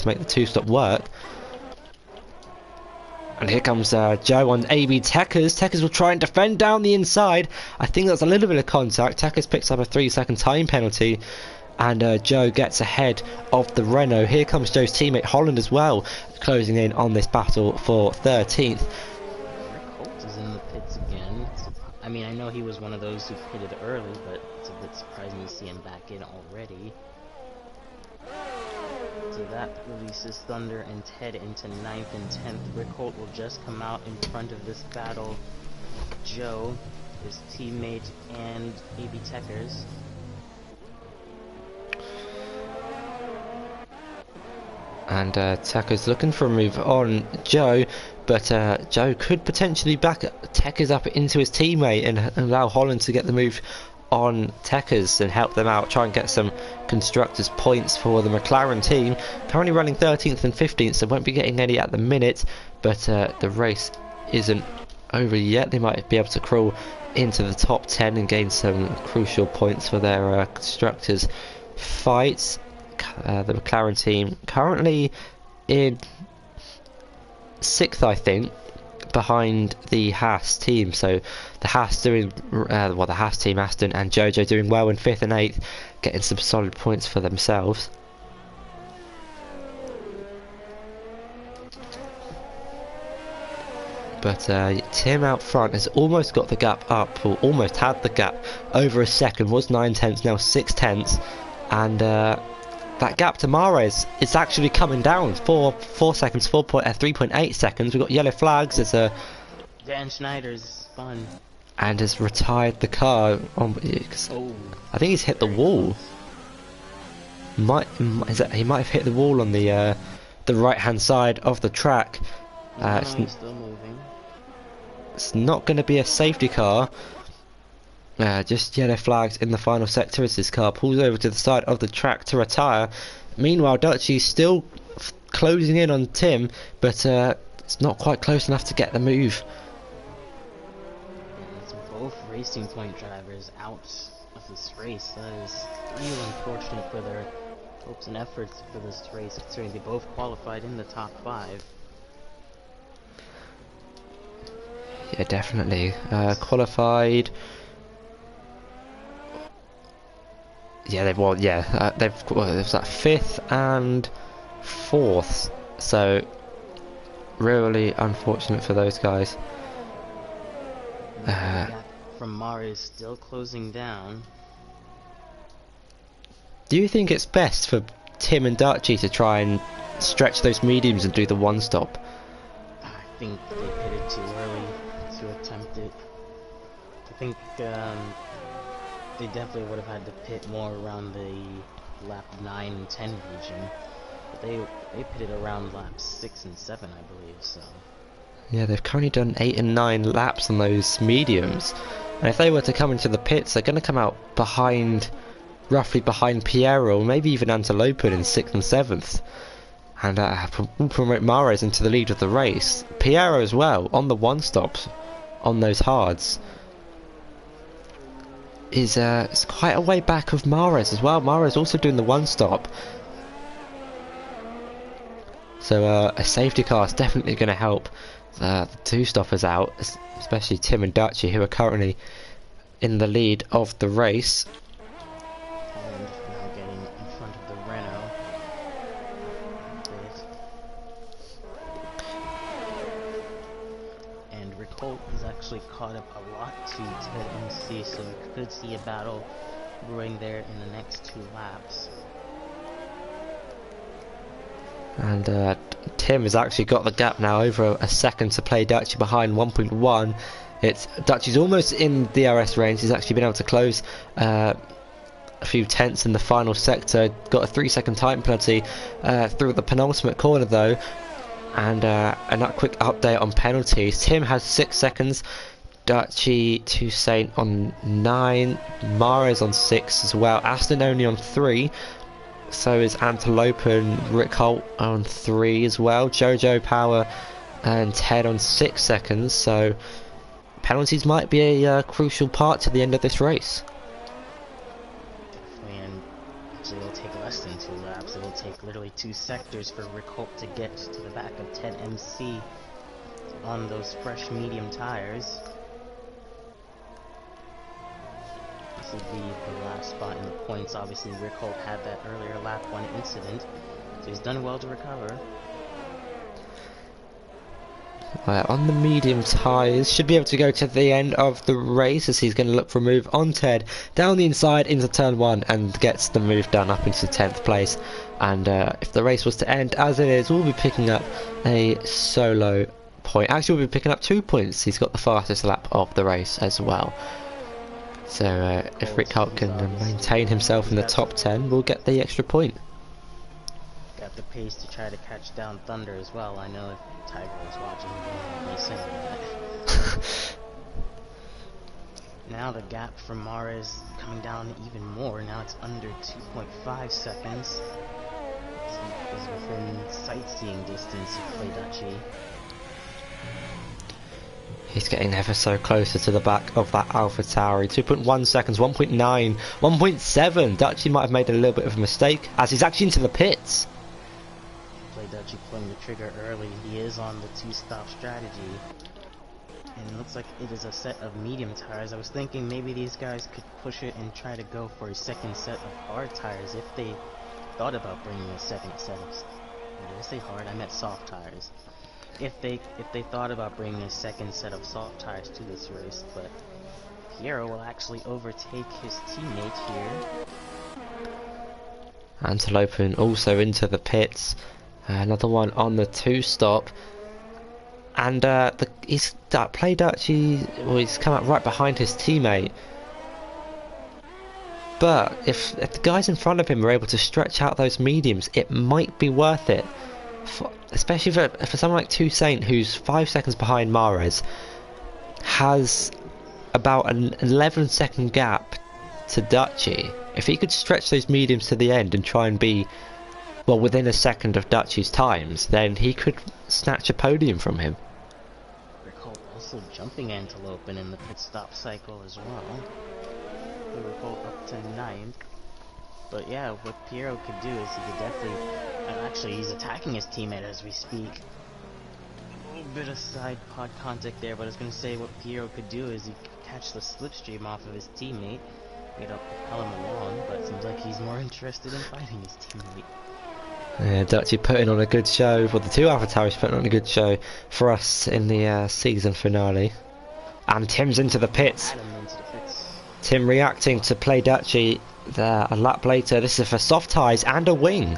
make the two-stop work. And here comes Joe on AB Tekers. Tekers will try and defend down the inside. I think that's a little bit of contact. Tekers picks up a 3-second time penalty. And Joe gets ahead of the Renault. Here comes Joe's teammate Holland as well, closing in on this battle for 13th. Rick Holt is in the pits again. I mean, I know he was one of those who pitted early, but it's a bit surprising to see him back in already. So that releases Thunder and Ted into 9th and 10th. Rick Holt will just come out in front of this battle. Joe, his teammate, and AB Tekers. And Tekers looking for a move on Joe, but Joe could potentially back Tekers up into his teammate and allow Holland to get the move on Tekers and help them out, try and get some constructors points for the McLaren team. Currently running 13th and 15th, so won't be getting any at the minute, but the race isn't over yet. They might be able to crawl into the top 10 and gain some crucial points for their constructors fights. The McLaren team currently in 6th, I think, behind the Haas team. So the Haas doing the Haas team, Aston and Jojo doing well in 5th and 8th, getting some solid points for themselves. But Tim out front has almost got the gap up, or almost had the gap over a second. Was 9/10, now 6/10, and that gap to Mares is actually coming down. 4 seconds, 3.8 seconds. We've got yellow flags. It's a Dan Schneider's spun and has retired the car. I think he's hit the wall. He might have hit the wall on the right hand side of the track. He's still moving. It's not going to be a safety car. Just yellow flags in the final sector as this car pulls over to the side of the track to retire. Meanwhile, Dutchy's still closing in on Tim, but it's not quite close enough to get the move. It's both Racing Point drivers out of this race. That is really unfortunate for their hopes and efforts for this race, considering they both qualified in the top 5. Yeah, definitely. Qualified. Yeah, they've won. Yeah, they've it was like 5th and 4th. So really unfortunate for those guys. From Mari is still closing down. Do you think it's best for Tim and Dutchy to try and stretch those mediums and do the one stop? I think they pitted too early to attempt it. I think they definitely would have had to pit more around the lap 9 and 10 region. But they pitted around laps 6 and 7, I believe, so. Yeah, they've currently done 8 and 9 laps on those mediums. And if they were to come into the pits, they're going to come out roughly behind Piero, maybe even Antelopin in 6th and 7th. And promote Mares into the lead of the race. Piero as well, on the one stops, on those hards. Is it's quite a way back of Mares as well. Mares also doing the one stop, so a safety car is definitely going to help the two stoppers out, especially Tim and Dutchy, who are currently in the lead of the race. And now getting in front of the Renault. And Rick Holt is actually caught up a lot to Ted MC, so we could see a battle brewing there in the next 2 laps. And Tim has actually got the gap now, over a second to play Dutchy behind 1.1. Dutchy's almost in DRS range. He's actually been able to close a few tenths in the final sector. Got a 3-second time penalty through the penultimate corner though. And a quick update on penalties. Tim has 6 seconds. Dutchy Toussaint on 9. Mares on 6 as well. Aston only on 3. So is Antelope and Rick Holt on 3 as well. Jojo, Power and Ted on 6 seconds. So penalties might be a crucial part to the end of this race. Definitely, and actually literally 2 sectors for Rick Holt to get to the back of Ted MC on those fresh medium tires. This will be the last spot in the points. Obviously, Rick Holt had that earlier lap 1 incident, so he's done well to recover. On the medium tyres, should be able to go to the end of the race as he's going to look for a move on Ted down the inside into turn 1 and gets the move done up into 10th place. And if the race was to end as it is, we'll be picking up a solo point. Actually, we'll be picking up 2 points. He's got the fastest lap of the race as well. So if Rick Holt can maintain himself in the top 10, we'll get the extra point. Got the pace to try to catch down Thunder as well. I know if Tiger was watching, he may say that. Now the gap from Mara is coming down even more. Now it's under 2.5 seconds. He is within sightseeing distance of Playduchy. He's getting ever so closer to the back of that AlphaTauri. 2.1 seconds, 1.9, 1.7. Dutchy might have made a little bit of a mistake as he's actually into the pits. Playduchy pulling the trigger early. He is on the 2-stop strategy. And it looks like it is a set of medium tires. I was thinking maybe these guys could push it and try to go for a second set of hard tires if they thought about bringing a second set of... Did I say hard? I meant soft tires. If they thought about bringing a second set of soft tires to this race, but Piero will actually overtake his teammate here. Antelope also into the pits. Another one on the 2-stop. And he's he's come up right behind his teammate. But if the guys in front of him are able to stretch out those mediums, it might be worth it. Especially for someone like Toussaint, who's 5 seconds behind Mahrez, has about an 11-second gap to Dutchy. If he could stretch those mediums to the end and try and be, well, within a second of Dutchy's times, then he could snatch a podium from him. Rick Holt also jumping Antelope in the pit stop cycle as well. Rick Holt up to 9th. But yeah, what Piero could do is he could definitely... actually, he's attacking his teammate as we speak. A little bit of side pod contact there, but I was going to say what Piero could do is he could catch the slipstream off of his teammate, get up, propel him along, but it seems like he's more interested in fighting his teammate. Yeah, Dutchy putting on a good show. Well, the 2 AlphaTauris putting on a good show for us in the season finale. And Tim's into the pits. Tim reacting to play Dutchy there a lap later. This is for soft tyres and a wing.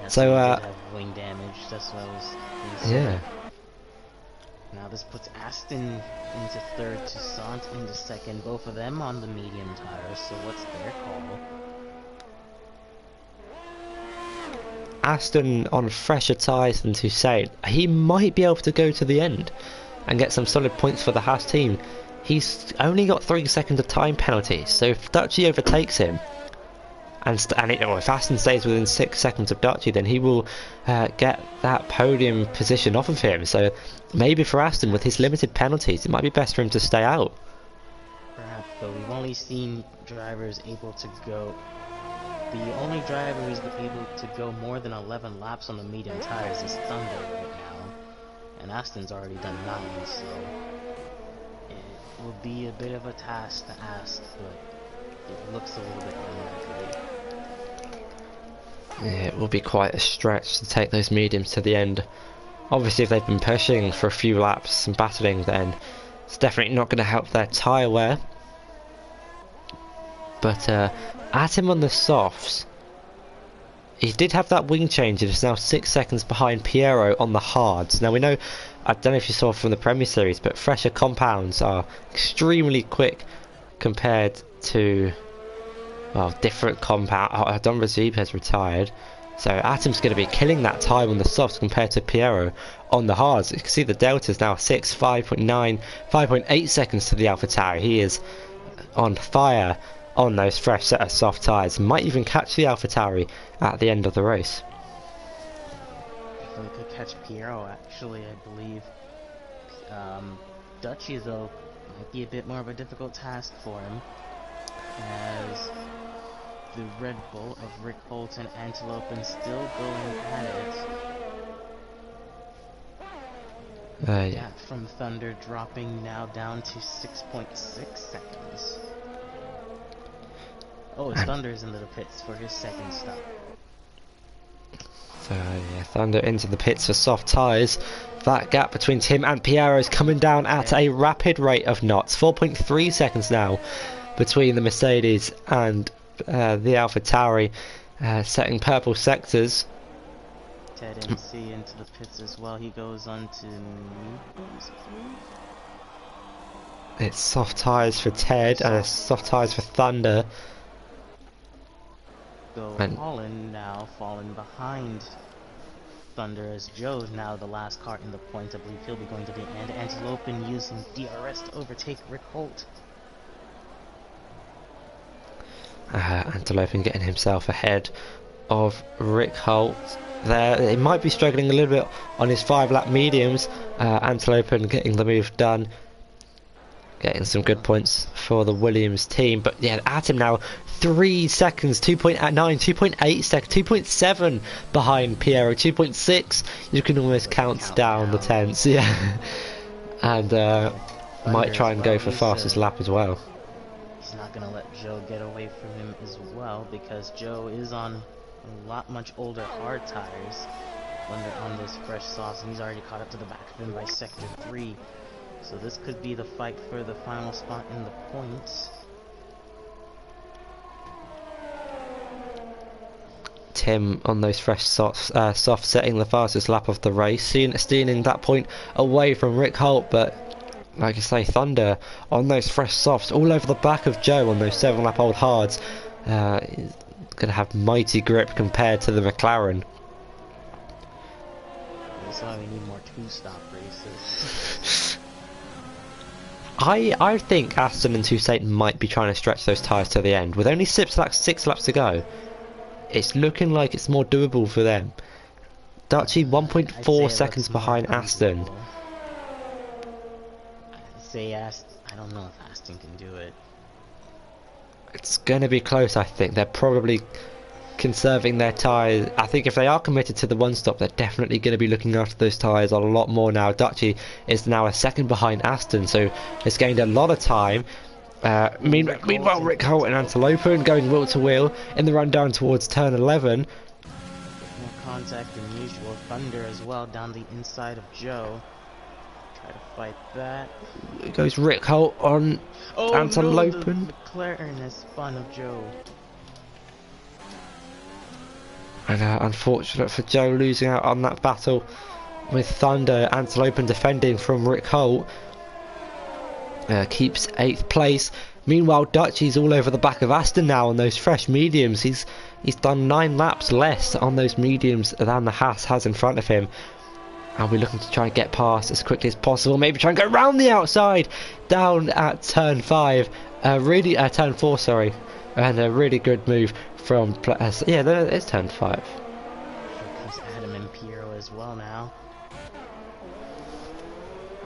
Yeah, so have wing damage. That's what I was. Yeah. Now this puts Aston into 3rd, Toussaint into 2nd. Both of them on the medium tires. So what's their call? Aston on fresher tyres than Toussaint. He might be able to go to the end and get some solid points for the Haas team. He's only got 3 seconds of time penalty, so if Dutchy overtakes him, or if Aston stays within 6 seconds of Dutchy, then he will get that podium position off of him. So maybe for Aston, with his limited penalties, it might be best for him to stay out. Perhaps, but we've only seen drivers able to go... The only driver who's able to go more than 11 laps on the medium tires is Thunder right now, and Aston's already done 9, so... will be a bit of a task to ask, but it looks a little bit unlikely. Yeah, it will be quite a stretch to take those mediums to the end. Obviously, if they've been pushing for a few laps and battling, then it's definitely not going to help their tyre wear. But at him on the softs, he did have that wing change. It is now 6 seconds behind Piero on the hards. Now we know, I don't know if you saw from the Premier Series, but fresher compounds are extremely quick compared to, well, different compound. Don Razib has retired, so Atom's going to be killing that time on the softs compared to Piero on the hards. You can see the delta is now 6, 5.9, 5.8 seconds to the AlphaTauri. He is on fire on those fresh set of soft tyres. Might even catch the AlphaTauri at the end of the race. If we could catch Piero, actually, I believe. Dutchy, though, might be a bit more of a difficult task for him, as the Red Bull of Rick Holt and Antelope and still going at it. Yeah. Gap from Thunder dropping now down to 6.6 seconds. Oh, it's Thunder's into the pits for his second stop. So yeah, Thunder into the pits for soft tyres. That gap between Tim and Piero is coming down at a rapid rate of knots. 4.3 seconds now between the Mercedes and the AlphaTauri, setting purple sectors. Ted MC into the pits as well. He goes on to... It's soft tyres for Ted and soft tyres for Thunder. Holland now falling behind Thunder as Joe now the last car in the points. I believe he'll be going to the end. Antelope using DRS to overtake Rick Holt. Antelope getting himself ahead of Rick Holt there. He might be struggling a little bit on his 5-lap mediums. Antelope getting the move done, getting some good points for the Williams team. But yeah, at him now 3 seconds, 2.9, 2.8 seconds, 2.7 behind Piero, 2.6. You can almost count down the tenths, yeah. And might try and go for fastest lap as well. He's not going to let Joe get away from him as well, because Joe is on a lot much older hard tires on this fresh sauce, and he's already caught up to the back of him by sector 3. So this could be the fight for the final spot in the points. Tim on those fresh soft setting the fastest lap of the race, stealing that point away from Rick Holt. But like I say, Thunder on those fresh softs all over the back of Joe on those 7-lap old hards. He's gonna have mighty grip compared to the McLaren. That's why we need more 2-stop races. I think Aston and Toussaint might be trying to stretch those tyres to the end. With only 6 laps to go, it's looking like it's more doable for them. Dutchy 1.4 seconds behind Aston. I don't know if Aston can do it. It's going to be close, I think. They're probably conserving their tyres. I think if they are committed to the one stop, they're definitely going to be looking after those tyres a lot more now. Dutchy is now a second behind Aston, so it's gained a lot of time. Meanwhile, Rick Holt and Antelope going wheel to wheel in the run down towards turn 11. More contact than usual. Thunder as well down the inside of Joe. Try to fight that. It goes Rick Holt on Antelope. No, the McLaren has spun of Joe. And unfortunate for Joe losing out on that battle with Thunder. Antelope defending from Rick Holt. Keeps 8th place. Meanwhile, Dutchy's all over the back of Aston now on those fresh mediums. He's done 9 laps less on those mediums than the Haas has in front of him. And we're looking to try and get past as quickly as possible. Maybe try and go round the outside down at turn 5. Turn 4, sorry. And a really good move from yeah, it's turn 5. Here comes Adam and Piero as well now.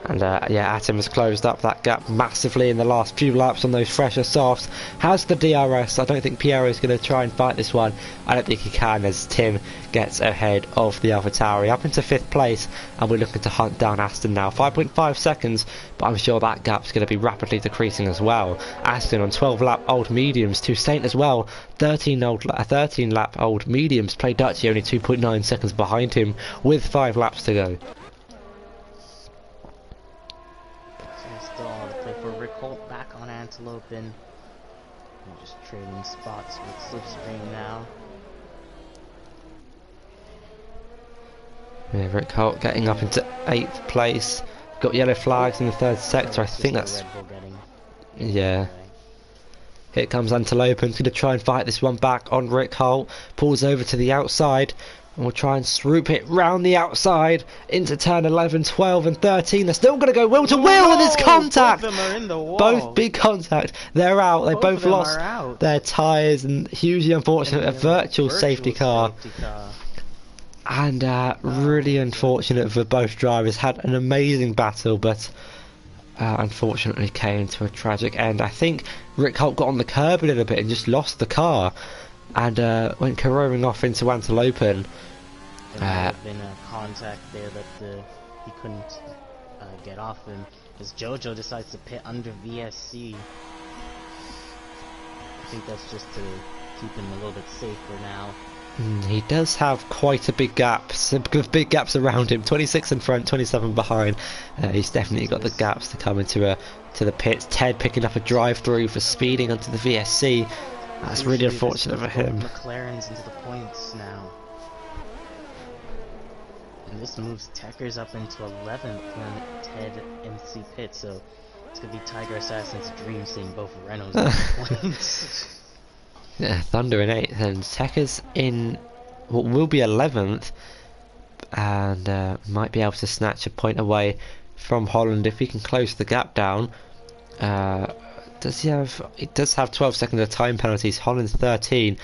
And yeah, Atom has closed up that gap massively in the last few laps on those fresher softs. Has the DRS. I don't think Piero is going to try and fight this one. I don't think he can, as Tim gets ahead of the AlphaTauri up into 5th place, and we're looking to hunt down Aston now. 5.5 seconds, but I'm sure that gap's going to be rapidly decreasing as well. Aston on 12-lap old mediums. Toussaint as well, 13-lap old mediums. Play Dutchy only 2.9 seconds behind him with 5 laps to go. Rick Holt back on Antelope and just trading spots with Slipstream now. Yeah, Rick Holt getting up into 8th place. Got yellow flags in the 3rd sector. I think that's... Yeah. Here comes Antelope and going to try and fight this one back on Rick Holt. Pulls over to the outside. And we'll try and swoop it round the outside into turn 11, 12 and 13. They're still going to go wheel to wheel and it's contact! Both of them are in the wall. Both big contact. They're out. They both lost their tyres and hugely unfortunate. A virtual safety car. And really unfortunate for both drivers. Had an amazing battle, but unfortunately came to a tragic end. I think Rick Holt got on the curb a little bit and just lost the car. and went careening off into Antelopen. There might have been a contact there that he couldn't get off him, as Jojo decides to pit under VSC. I think that's just to keep him a little bit safer now. He does have quite a big gap, some big gaps around him. 26 in front, 27 behind. He's definitely got the gaps to come into to the pits. Ted picking up a drive-through for speeding onto the VSC. That's really unfortunate for him. McLaren's into the points now. And this moves Techers up into 11th when Ted MC pits, so it's going to be Tiger Assassin's dream seeing both Renaults in the points. Yeah, Thunder in 8th and Techers in what will be 11th, and might be able to snatch a point away from Holland if he can close the gap down. He does have 12 seconds of time penalties. Holland's 13,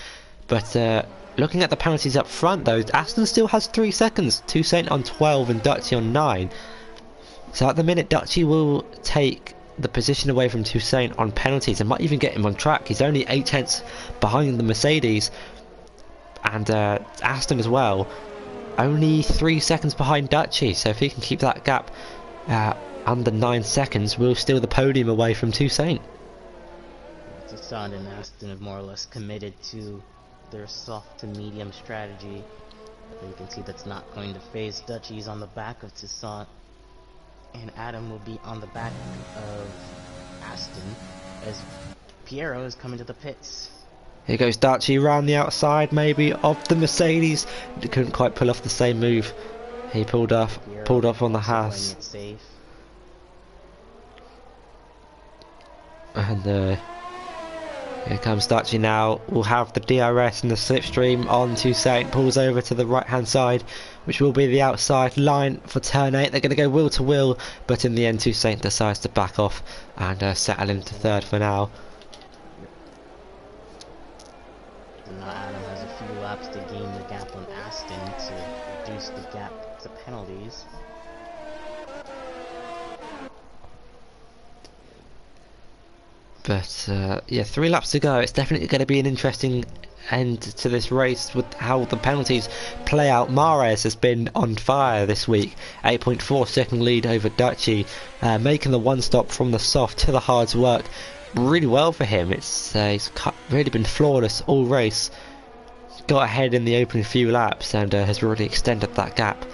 but looking at the penalties up front though, Aston still has 3 seconds. Toussaint on 12 and Dutchy on 9. So at the minute, Dutchy will take the position away from Toussaint on penalties and might even get him on track. He's only 8 tenths behind the Mercedes, and Aston as well, only 3 seconds behind Dutchy. So if he can keep that gap under 9 seconds, we'll steal the podium away from Toussaint. Toussaint and Aston have more or less committed to their soft to medium strategy. But you can see that's not going to phase Dutchy's on the back of Toussaint, and Adam will be on the back of Aston as Piero is coming to the pits. Here goes Dutchy round the outside maybe of the Mercedes. He couldn't quite pull off the same move. He pulled off on the Haas. And here comes Dutchy now. We'll have the DRS and the slipstream on Toussaint. Pulls over to the right hand side, which will be the outside line for turn 8. They're going to go wheel to wheel, but in the end Toussaint decides to back off and settle into 3rd for now. Now Adam has a few laps to gain the gap on Aston to reduce the gap to penalties. But yeah, 3 laps to go. It's definitely going to be an interesting end to this race with how the penalties play out. Mares has been on fire this week. 8.4 second lead over Dutchy, making the one stop from the soft to the hard work really well for him. He's really been flawless all race. Got ahead in the opening few laps and has really extended that gap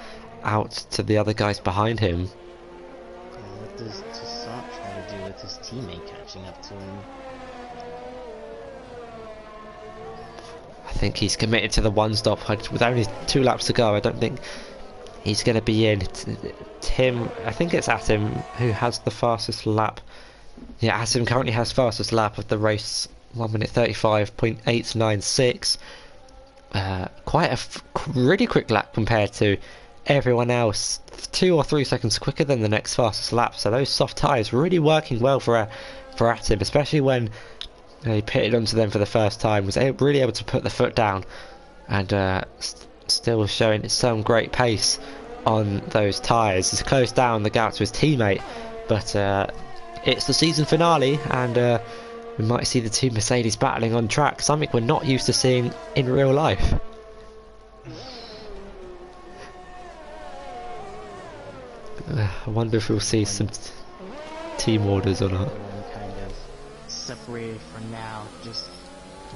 out to the other guys behind him. What does Toussaint try to do with his teammate catching up to him? I think he's committed to the one stop. With only 2 laps to go, I don't think he's going to be in. Tim, I think it's Atim who has the fastest lap. Yeah, Atim currently has fastest lap of the race, 1 minute 35.896. Quite a really quick lap compared to everyone else. 2 or 3 seconds quicker than the next fastest lap. So those soft tyres really working well for Atim, especially when he pitted onto them for the first time. Was really able to put the foot down and still showing some great pace on those tyres. He's closed down the gap to his teammate, but it's the season finale and we might see the 2 Mercedes battling on track, something we're not used to seeing in real life. I wonder if we'll see some team orders or not. Kind of separated for now. Just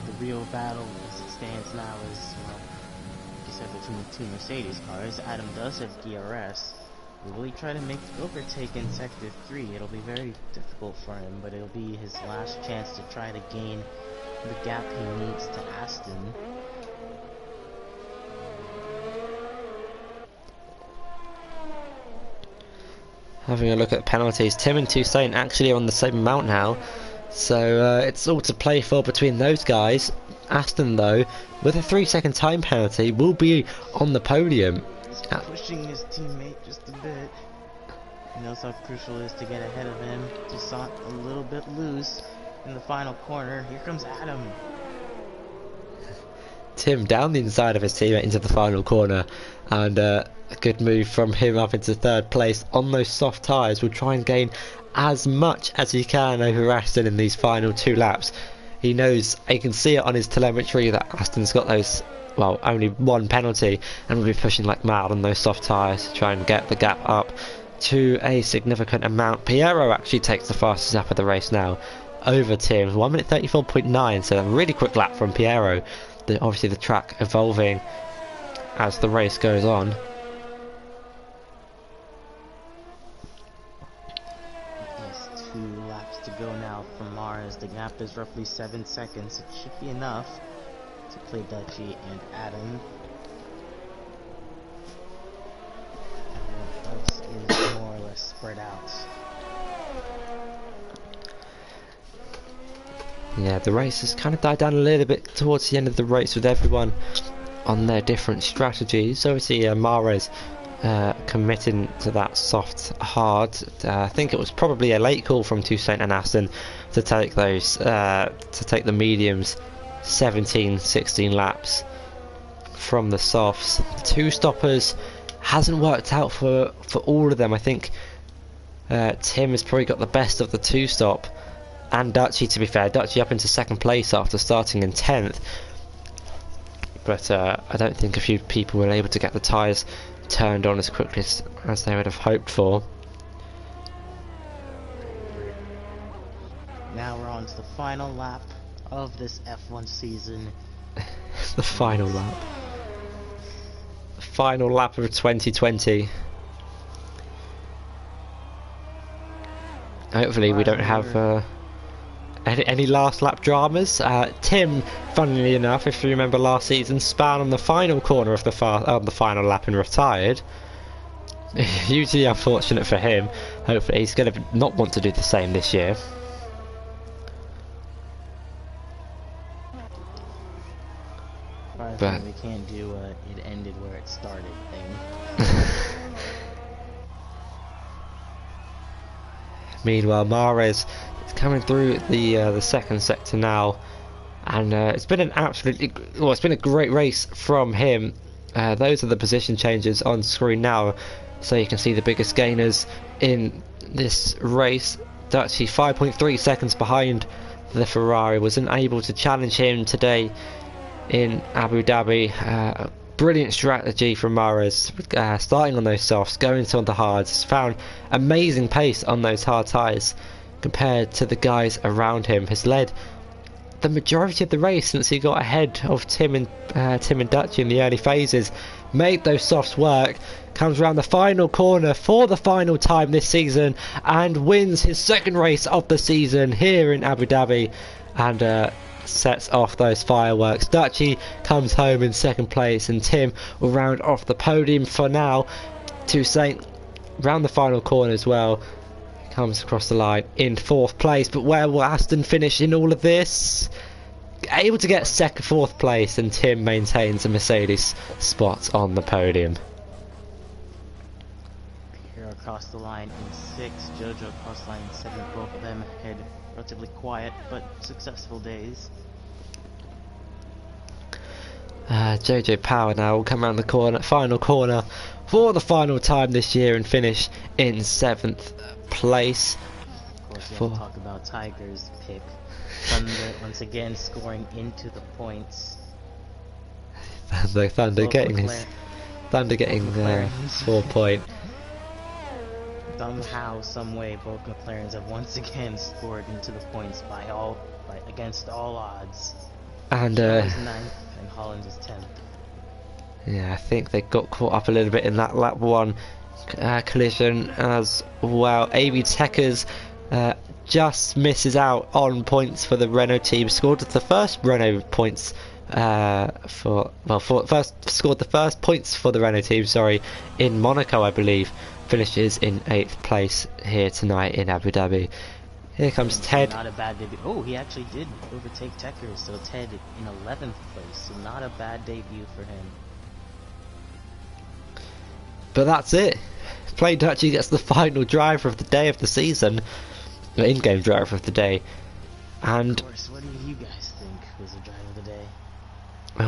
the real battle as it stands now is, like you said, between the 2 Mercedes cars. Adam does have DRS. Will he try to make the overtake in Sector 3? It'll be very difficult for him, but it'll be his last chance to try to gain the gap he needs to Aston. Having a look at the penalties, Tim and Toussaint actually are on the same amount now, so it's all to play for between those guys. Aston though, with a 3-second time penalty, will be on the podium. He's pushing his teammate just a bit. He knows how crucial it is to get ahead of him. Toussaint a little bit loose in the final corner. Here comes Adam. Tim down the inside of his teammate into the final corner, and a good move from him up into 3rd place on those soft tyres. Will try and gain as much as he can over Aston in these final 2 laps. He knows, he can see it on his telemetry that Aston's got those, well, only one penalty, and will be pushing like mad on those soft tyres to try and get the gap up to a significant amount. Piero actually takes the fastest lap of the race now over Tim, 1 minute 34.9, so a really quick lap from Piero. Obviously the track evolving as the race goes on. Yes, 2 laps to go now from Mars. The gap is roughly 7 seconds. It should be enough to play Dutchy and Adam. Everyone else is more or less spread out. Yeah, the race has kind of died down a little bit towards the end of the race with everyone on their different strategies. Obviously, Mahrez committing to that soft hard. I think it was probably a late call from Toussaint and Aston to take those to take the mediums 17-16 laps from the softs. The 2 stoppers hasn't worked out for all of them. I think Tim has probably got the best of the 2 stop. And Dutchy, to be fair, Dutchy up into 2nd place after starting in 10th. But I don't think a few people were able to get the tyres turned on as quickly as they would have hoped for. Now we're on to the final lap of this F1 season. The final lap. The final lap of 2020. Hopefully we don't have any last lap dramas. Tim, funnily enough, if you remember last season, span on the final corner of the final lap and retired. Hugely unfortunate for him. Hopefully he's going to not want to do the same this year. But we can't do it ended where it started thing. Meanwhile, Mahrez is coming through the 2nd sector now, and it's been an it's been a great race from him. Those are the position changes on screen now, so you can see the biggest gainers in this race. Dutchy 5.3 seconds behind the Ferrari, wasn't able to challenge him today in Abu Dhabi. Brilliant strategy from Mahrez, starting on those softs, going on the hards. Found amazing pace on those hard tyres compared to the guys around him. Has led the majority of the race since he got ahead of Tim and Dutchy in the early phases. Made those softs work. Comes around the final corner for the final time this season and wins his 2nd race of the season here in Abu Dhabi, and sets off those fireworks. Dutchy comes home in 2nd place, and Tim will round off the podium for now. Toussaint round the final corner as well, comes across the line in 4th place. But where will Aston finish in all of this? Able to get 4th place, and Tim maintains a Mercedes spot on the podium. Here across the line in 6th, Jojo across the line in 7th. Both of them had relatively quiet but successful days. JJ Power now will come around the final corner for the final time this year and finish in 7th place. Of course, we have to talk about Tiger's pick. Thunder once again scoring into the points. Thunder getting the 4 point. Somehow, some way, both McLarens have once again scored into the points against all odds. And is 9th and Holland is 10th. Yeah, I think they got caught up a little bit in that lap 1 collision as well. AB Tekkers just misses out on points for the Renault team. Scored the first Renault points scored the first points for the Renault team. Sorry, in Monaco, I believe. Finishes in 8th place here tonight in Abu Dhabi. Here comes Ted. Not a bad debut. Oh, he actually did overtake Tekkers, so Ted in 11th place. So not a bad debut for him. But that's it. Play Dutchy gets the final driver of the day of the season. The in-game driver of the day. And of course, what do you guys think was the driver of the day?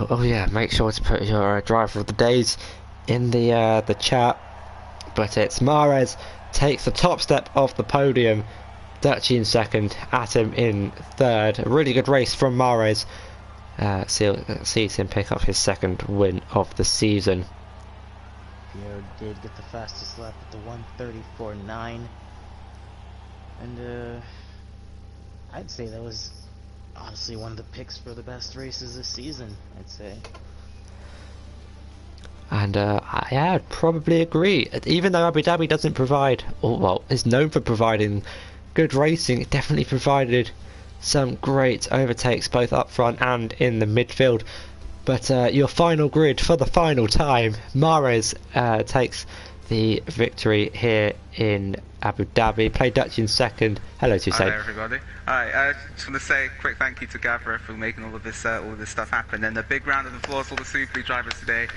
Oh yeah, make sure to put your driver of the days in the chat. But it's Mahrez takes the top step off the podium Dutchy in second, Atom in third. A really good race from Mares. Sees him pick up his second win of the season. Pierre did get the fastest lap at the 1:34.9, and I'd say that was honestly one of the picks for the best races this season, I'd say. And I'd probably agree. Even though Abu Dhabi doesn't provide, or well, is known for providing good racing, it definitely provided some great overtakes both up front and in the midfield. But your final grid for the final time, Mares takes the victory here in Abu Dhabi. Played Dutch in second. Hello to you, Hi there, everybody. Hi, I just want to say a quick thank you to Gavra for making all of this stuff happen, and a big round of applause for all the Super League drivers today.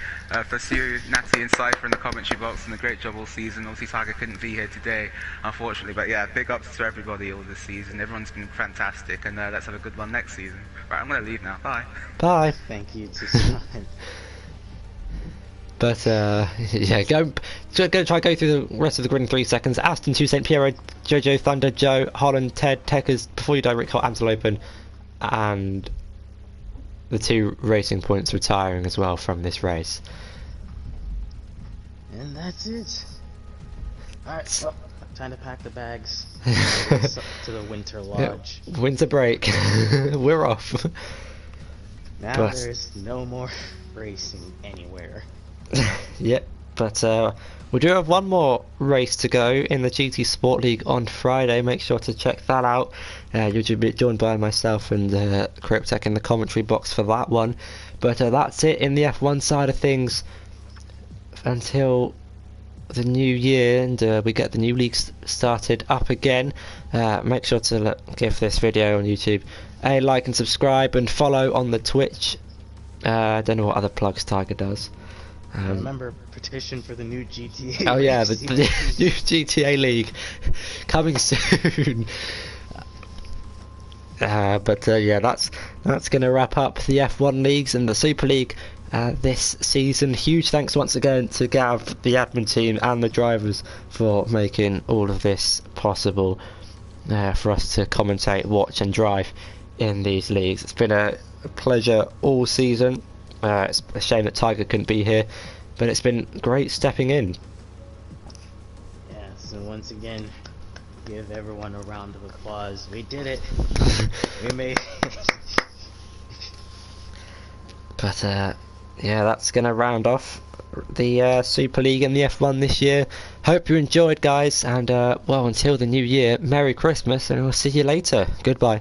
For Sue, Natty, and Cypher in the commentary box, and a great job all season. Obviously, Tiger couldn't be here today, unfortunately, but yeah, big ups to everybody all this season. Everyone's been fantastic, and let's have a good one next season. Right, I'm going to leave now. Bye. Bye. Thank you to Simon. But yeah, go through the rest of the grid in 3 seconds. Aston, 2 St. Piero, Jojo, Thunder, Joe, Holland, Ted, Techers, Before You Die, Rick Hot, Antelopen, and the 2 Racing Points retiring as well from this race. And that's it. Alright, well, time to pack the bags to the Winter Lodge. Yeah, winter break. We're off. Now there's no more racing anywhere. Yep, but we do have one more race to go in the GT Sport League on Friday. Make sure to check that out. You'll be joined by myself and Cryptech in the commentary box for that one. But that's it in the F1 side of things until the new year, and we get the new leagues started up again. Make sure to give this video on YouTube a like and subscribe, and follow on the Twitch. I don't know what other plugs Tiger does. Remember, petition for the new GTA. Oh yeah, the new GTA League coming soon. But yeah, that's going to wrap up the F1 leagues and the Super League this season. Huge thanks once again to Gav, the admin team, and the drivers for making all of this possible for us to commentate, watch, and drive in these leagues. It's been a pleasure all season. It's a shame that Tiger couldn't be here, but it's been great stepping in. Yeah, so once again, give everyone a round of applause. We did it. We made it. But yeah, that's going to round off the Super League and the F1 this year. Hope you enjoyed, guys, and well, until the new year, Merry Christmas, and we'll see you later. Goodbye.